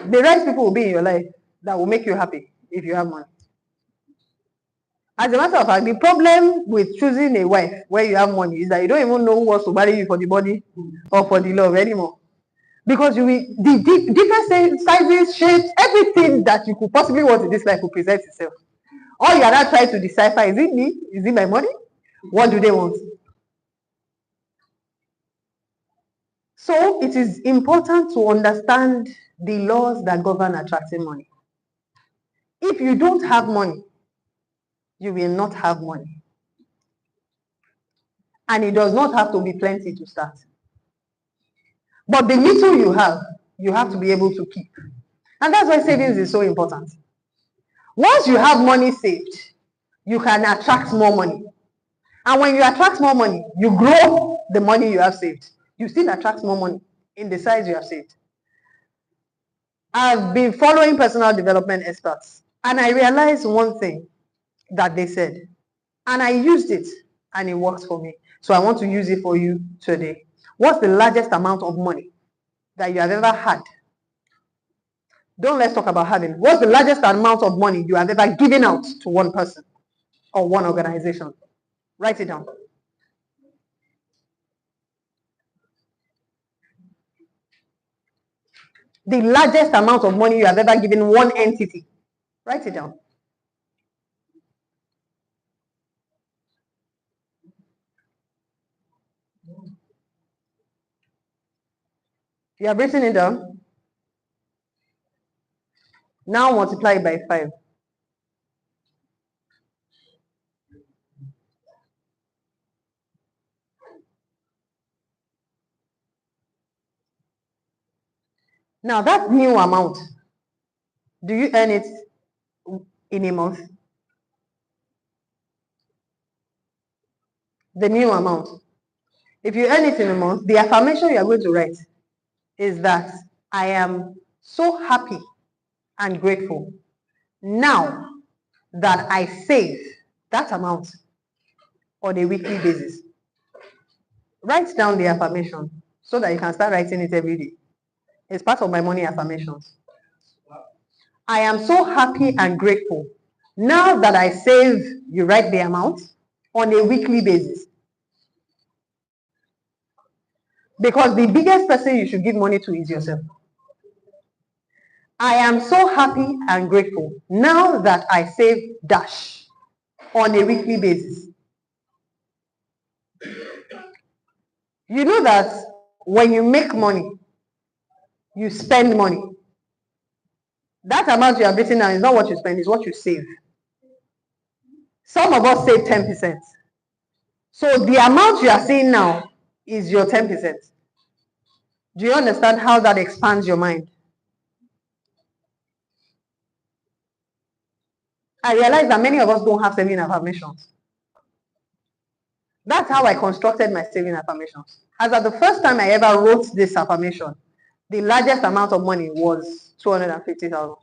A: The right people will be in your life that will make you happy if you have money. As a matter of fact, the problem with choosing a wife where you have money is that you don't even know who wants to marry you for the body or for the love anymore. Because you will, the different sizes, shapes, everything that you could possibly want in this life will present itself. All you are not trying to decipher, is it me? Is it my money? What do they want? So it is important to understand the laws that govern attracting money. If you don't have money, you will not have money. And it does not have to be plenty to start. But the little you have to be able to keep. And that's why savings is so important. Once you have money saved, you can attract more money. And when you attract more money, you grow the money you have saved. You still attract more money in the size you have saved. I've been following personal development experts, and I realized one thing that they said, and I used it, and it works for me. So I want to use it for you today. What's the largest amount of money that you have ever had? Let's talk about having. What's the largest amount of money you have ever given out to one person or one organization? Write it down. The largest amount of money you have ever given one entity. Write it down. You have written it down. Now multiply it by 5. Now that new amount, do you earn it in a month? The new amount. If you earn it in a month, the affirmation you are going to write is that I am so happy and grateful now that I save that amount on a weekly basis. Write down the affirmation so that you can start writing it every day. It's part of my money affirmations. I am so happy and grateful now that I save, you write the amount, on a weekly basis. Because the biggest person you should give money to is yourself. I am so happy and grateful now that I save dash on a weekly basis. You know that when you make money, you spend money. That amount you are getting now is not what you spend, it's what you save. Some of us save 10%. So the amount you are seeing now is your 10%. Do you understand how that expands your mind? I realize that many of us don't have saving affirmations. That's how I constructed my saving affirmations. As at the first time I ever wrote this affirmation, the largest amount of money was 250,000.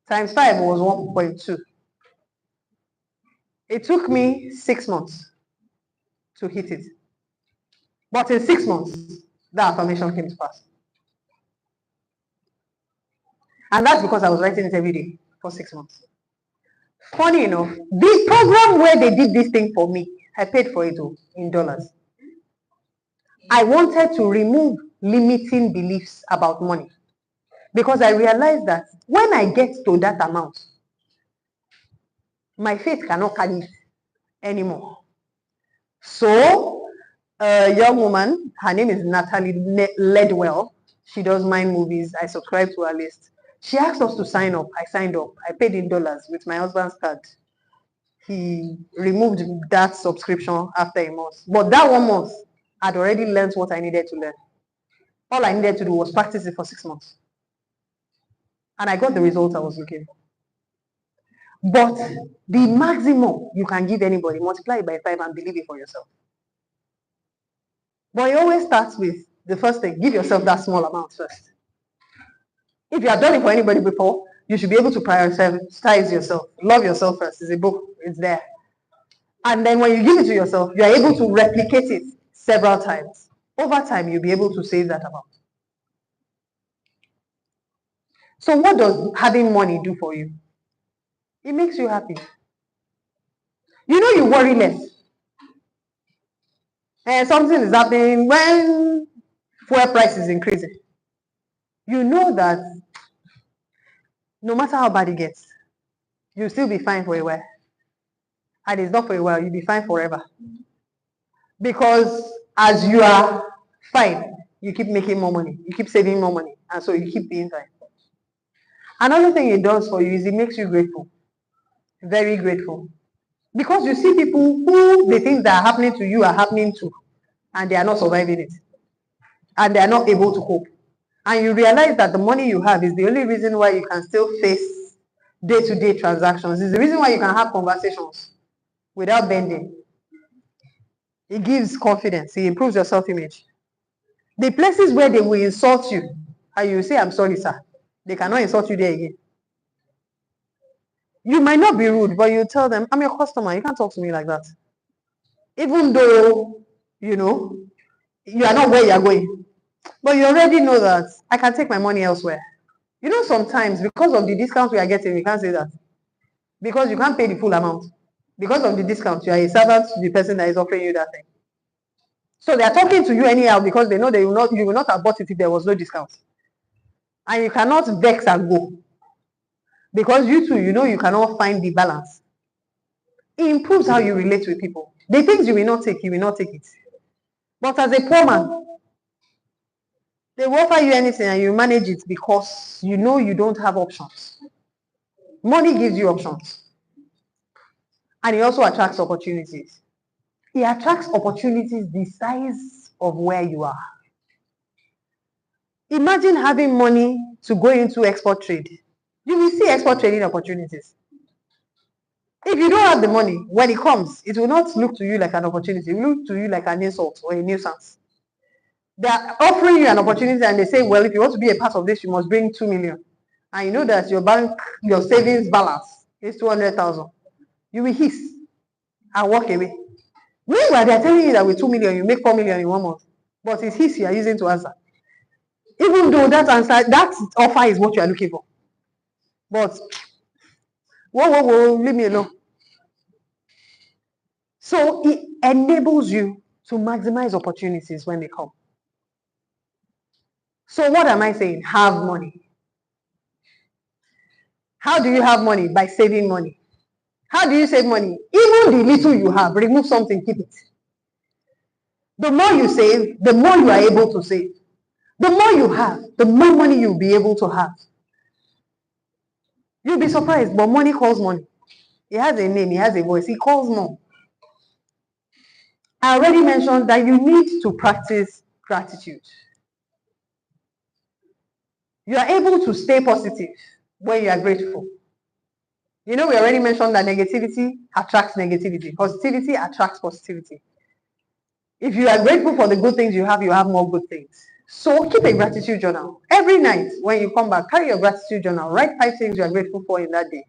A: Times 5 was 1.2. It took me 6 months to hit it. But in 6 months, that affirmation came to pass. And that's because I was writing it every day for 6 months. Funny enough, the program where they did this thing for me, I paid for it in dollars. I wanted to remove limiting beliefs about money because I realized that when I get to that amount, my faith cannot carry it anymore. So, a young woman, her name is Natalie Ledwell. She does Mind Movies. I subscribe to her list. She asked us to sign up. I signed up. I paid in dollars with my husband's card. He removed that subscription after a month. But that 1 month, I'd already learned what I needed to learn. All I needed to do was practice it for 6 months. And I got the results I was looking for. But the maximum you can give anybody, multiply it by 5 and believe it for yourself. But it always starts with the first thing, give yourself that small amount first. If you have done it for anybody before, you should be able to prioritize yourself. Love yourself first. It's a book, it's there. And then when you give it to yourself, you are able to replicate it several times. Over time, you'll be able to save that amount. So what does having money do for you? It makes you happy. You know, you worry less. And something is happening when fuel price is increasing. You know that no matter how bad it gets, you'll still be fine for a while. And it's not for a while, you'll be fine forever. Because as you are fine, you keep making more money, you keep saving more money, and so you keep being fine. Another thing it does for you is it makes you grateful, very grateful. Because you see people who the things that are happening to you are happening to, and they are not surviving it. And they are not able to cope. And you realize that the money you have is the only reason why you can still face day-to-day transactions. It's the reason why you can have conversations without bending. It gives confidence. It improves your self-image. The places where they will insult you, and you say, I'm sorry, sir, they cannot insult you there again. You might not be rude, but you tell them, I'm your customer. You can't talk to me like that. Even though, you know, you are not where you are going. But you already know that I can take my money elsewhere. You know, sometimes because of the discounts we are getting, we can't say that. Because you can't pay the full amount. Because of the discount, you are a servant to the person that is offering you that thing. So they are talking to you anyhow because they know you will not have bought it if there was no discount. And you cannot vex and go. Because you too, you know you cannot find the balance. It improves how you relate with people. The things you will not take, you will not take it. But as a poor man, they will offer you anything and you manage it because you know you don't have options. Money gives you options. And it also attracts opportunities. It attracts opportunities the size of where you are. Imagine having money to go into export trade. You will see export trading opportunities. If you don't have the money, when it comes, it will not look to you like an opportunity. It will look to you like an insult or a nuisance. They are offering you an opportunity and they say, well, if you want to be a part of this, you must bring 2 million. And you know that your savings balance is 200,000. You will hiss and walk away. Meanwhile, they are telling you that with 2 million, you make 4 million in 1 month. But it's hiss you are using to answer. Even though that offer is what you are looking for. But, whoa, leave me alone. So it enables you to maximize opportunities when they come. So what am I saying? Have money. How do you have money? By saving money. How do you save money? Even the little you have, remove something, keep it. The more you save, the more you are able to save. The more you have, the more money you'll be able to have. You'll be surprised, but money calls money. It has a name, it has a voice, it calls more. I already mentioned that you need to practice gratitude. You are able to stay positive when you are grateful. You know, we already mentioned that negativity attracts negativity. Positivity attracts positivity. If you are grateful for the good things you have more good things. So keep a gratitude journal. Every night when you come back, carry your gratitude journal. Write 5 things you are grateful for in that day.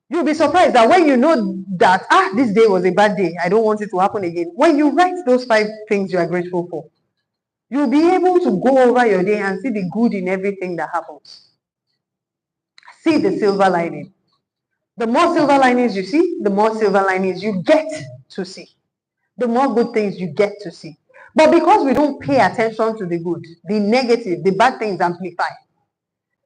A: You'll be surprised that when you know that, this day was a bad day, I don't want it to happen again. When you write those 5 things you are grateful for, you'll be able to go over your day and see the good in everything that happens. See the silver lining. The more silver linings you see, the more silver linings you get to see. The more good things you get to see. But because we don't pay attention to the good, the negative, the bad things amplify.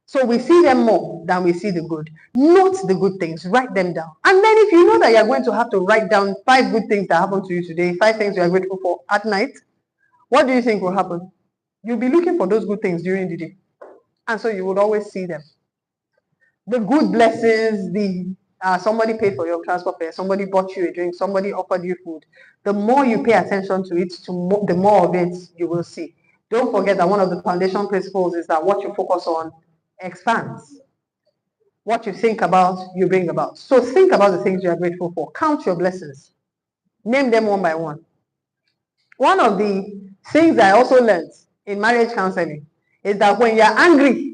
A: So we see them more than we see the good. Note the good things, write them down. And then if you know that you're going to have to write down 5 good things that happened to you today, 5 things you are grateful for at night, what do you think will happen? You'll be looking for those good things during the day. And so you would always see them. The good blessings, somebody paid for your transport fare, somebody bought you a drink, somebody offered you food. The more you pay attention to it, the more of it you will see. Don't forget that one of the foundation principles is that what you focus on expands. What you think about, you bring about. So think about the things you are grateful for. Count your blessings. Name them one by one. One of the things I also learned in marriage counseling is that when you're angry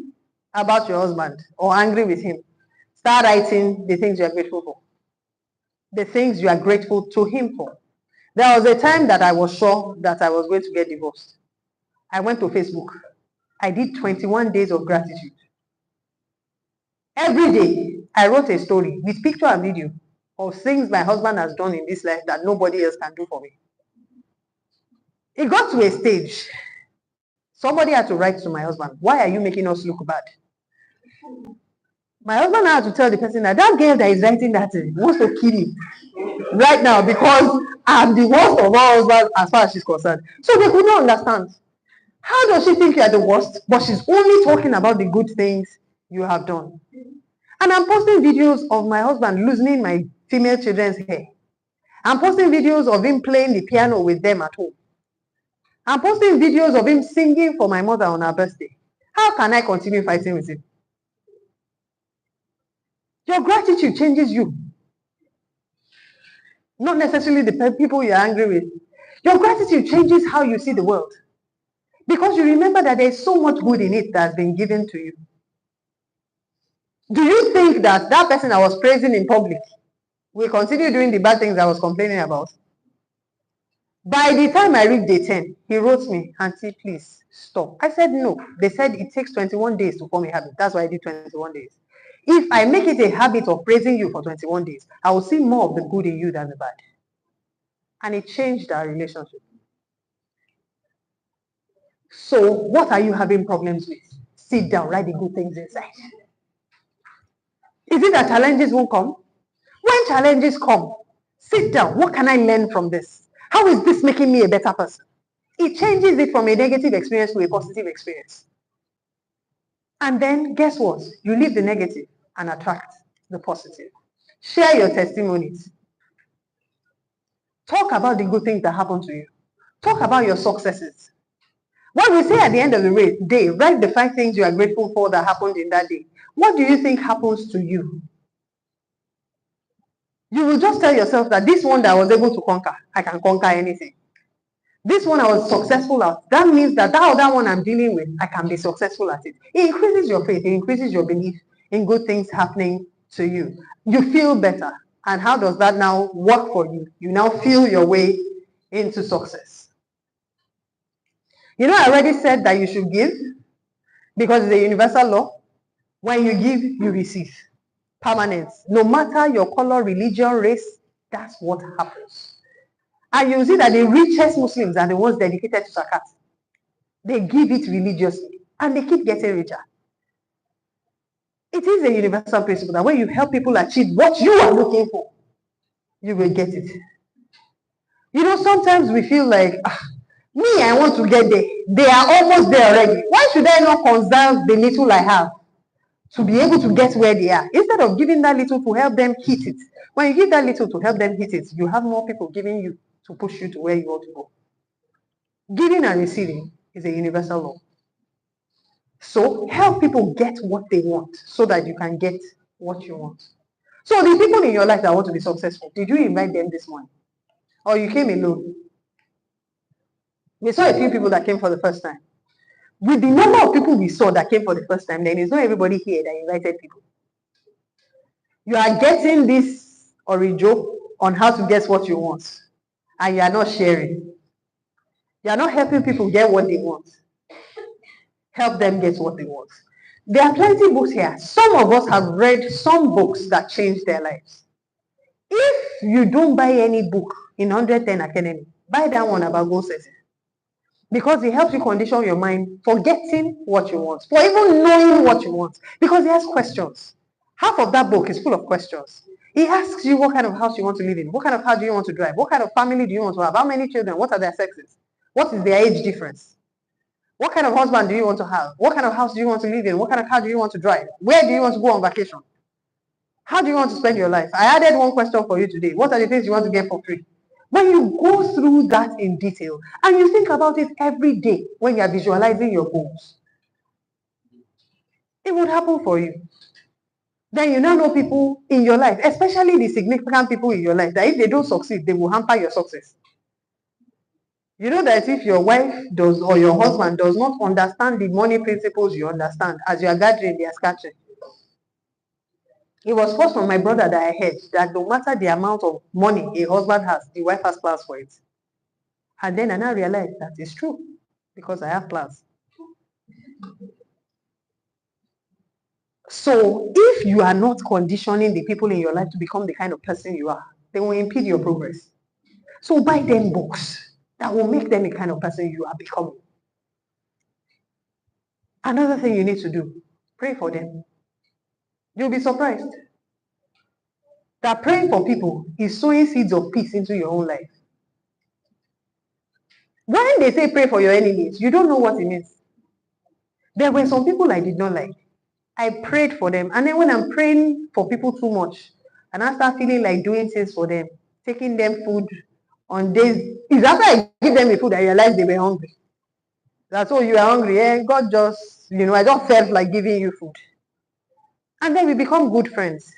A: about your husband or angry with him, start writing the things you are grateful for. The things you are grateful to him for. There was a time that I was sure that I was going to get divorced. I went to Facebook. I did 21 days of gratitude. Every day, I wrote a story with picture and video of things my husband has done in this life that nobody else can do for me. It got to a stage. Somebody had to write to my husband, why are you making us look bad? My husband had to tell the person that girl that is writing that wants to kill me right now because I'm the worst of all husbands as far as she's concerned. So they could not understand. How does she think you are the worst? But she's only talking about the good things you have done. And I'm posting videos of my husband loosening my female children's hair. I'm posting videos of him playing the piano with them at home. I'm posting videos of him singing for my mother on her birthday. How can I continue fighting with him? Your gratitude changes you. Not necessarily the people you're angry with. Your gratitude changes how you see the world. Because you remember that there's so much good in it that has been given to you. Do you think that that person I was praising in public will continue doing the bad things I was complaining about? By the time I reached day 10, he wrote me, Auntie, please stop. I said no. They said it takes 21 days to form a habit. That's why I did 21 days. If I make it a habit of praising you for 21 days, I will see more of the good in you than the bad. And it changed our relationship. So what are you having problems with? Sit down, write the good things inside. Is it that challenges won't come? When challenges come, sit down. What can I learn from this? How is this making me a better person? It changes it from a negative experience to a positive experience. And then guess what? You leave the negative and attract the positive. Share your testimonies. Talk about the good things that happen to you. Talk about your successes. What we say at the end of the day, write the 5 things you are grateful for that happened in that day. What do you think happens to you? You will just tell yourself that this one that I was able to conquer, I can conquer anything. This one I was successful at, that means that other one I'm dealing with, I can be successful at it. It increases your faith, it increases your belief in good things happening to you. You feel better. And how does that now work for you? You now feel your way into success. You know, I already said that you should give because it's a universal law. When you give, you receive. Permanence. No matter your color, religion, race, that's what happens. And you see that the richest Muslims are the ones dedicated to zakat. They give it religiously and they keep getting richer. It is a universal principle that when you help people achieve what you are looking for, you will get it. You know, sometimes we feel like, me, I want to get there. They are almost there already. Why should I not conserve the little I have to be able to get where they are? Instead of giving that little to help them hit it. When you give that little to help them hit it, you have more people giving you to push you to where you want to go. Giving and receiving is a universal law. So help people get what they want so that you can get what you want. So the people in your life that want to be successful, did you invite them this morning? Or you came alone? We saw a few people that came for the first time. With the number of people we saw that came for the first time, then it's not everybody here that invited people. You are getting this orijo on how to get what you want, and you are not sharing. You are not helping people get what they want. Help them get what they want. There are plenty of books here. Some of us have read some books that changed their lives. If you don't buy any book in 110 Academy, buy that one about goal setting. Because it helps you condition your mind for getting what you want, for even knowing what you want. Because it has questions. Half of that book is full of questions. It asks you what kind of house you want to live in, what kind of car do you want to drive, what kind of family do you want to have, how many children, what are their sexes, what is their age difference, what kind of husband do you want to have, what kind of house do you want to live in, what kind of car do you want to drive, where do you want to go on vacation, how do you want to spend your life? I added one question for you today. What are the things you want to get for free? When you go through that in detail and you think about it every day when you are visualizing your goals, it would happen for you. Then you now know people in your life, especially the significant people in your life, that if they don't succeed, they will hamper your success. You know that if your wife does or your husband does not understand the money principles you understand, as you are gathering, they are scatching. It was first from my brother that I heard that no matter the amount of money a husband has, the wife has plans for it. And then I now realized that it's true because I have plans. So if you are not conditioning the people in your life to become the kind of person you are, they will impede your progress. So buy them books that will make them the kind of person you are becoming. Another thing you need to do, pray for them. You'll be surprised that praying for people is sowing seeds of peace into your own life. When they say pray for your enemies, you don't know what it means. There were some people I did not like. I prayed for them. And then when I'm praying for people too much, and I start feeling like doing things for them, taking them food on days, it's after I give them the food, I realized they were hungry. That's all, you are hungry. Eh? God just, I just felt like giving you food. And then we become good friends.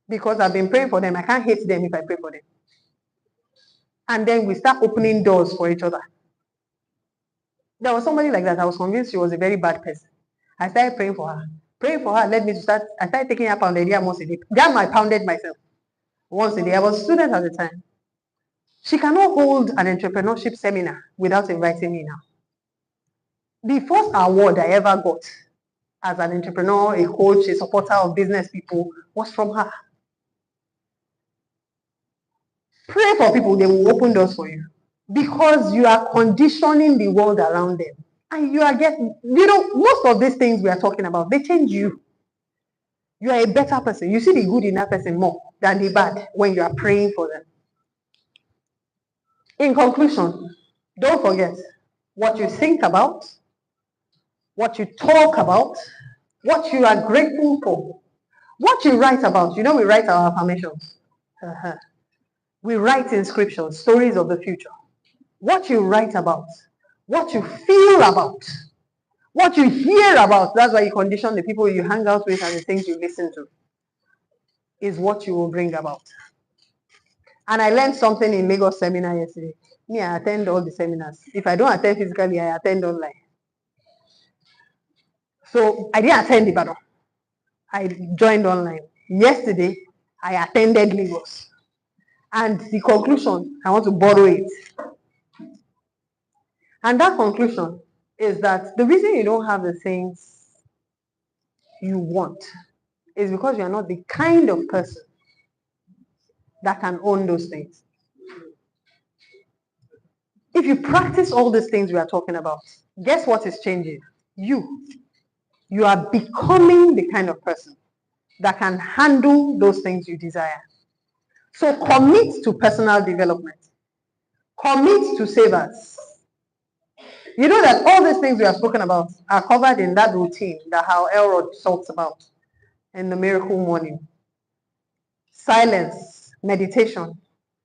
A: Because I've been praying for them. I can't hate them if I pray for them. And then we start opening doors for each other. There was somebody like that. I was convinced she was a very bad person. I started praying for her. Praying for her led me to I started taking her pounded yam once a day. Yam I pounded myself once a day. I was a student at the time. She cannot hold an entrepreneurship seminar without inviting me now. The first award I ever got as an entrepreneur, a coach, a supporter of business people was from her. Pray for people, they will open doors for you. Because you are conditioning the world around them. And you are getting, most of these things we are talking about, they change you. You are a better person. You see the good in that person more than the bad when you are praying for them. In conclusion, don't forget what you think about, what you talk about, what you are grateful for, what you write about. We write our affirmations. We write inscriptions, stories of the future. What you write about, what you feel about, what you hear about, that's why you condition the people you hang out with and the things you listen to, is what you will bring about. And I learned something in Lagos seminar yesterday. Me, I attend all the seminars. If I don't attend physically, I attend online. So I didn't attend Ibadan. I joined online. Yesterday, I attended Lagos. And the conclusion, I want to borrow it. And that conclusion is that the reason you don't have the things you want is because you are not the kind of person that can own those things. If you practice all these things we are talking about, guess what is changing? You. You are becoming the kind of person that can handle those things you desire. So commit to personal development. Commit to savers. You know that all these things we have spoken about are covered in that routine that how Elrod talks about in the miracle morning. Silence, meditation,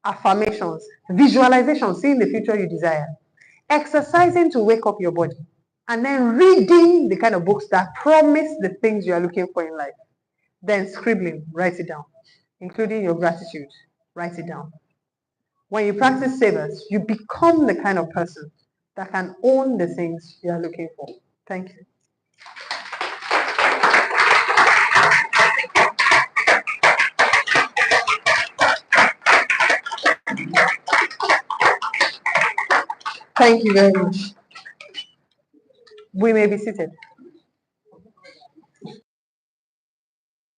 A: affirmations, visualization, seeing the future you desire, exercising to wake up your body, and then reading the kind of books that promise the things you are looking for in life. Then scribbling, write it down, including your gratitude, write it down. When you practice savers, you become the kind of person that can own the things you are looking for. Thank you. Thank you very much. We may be seated.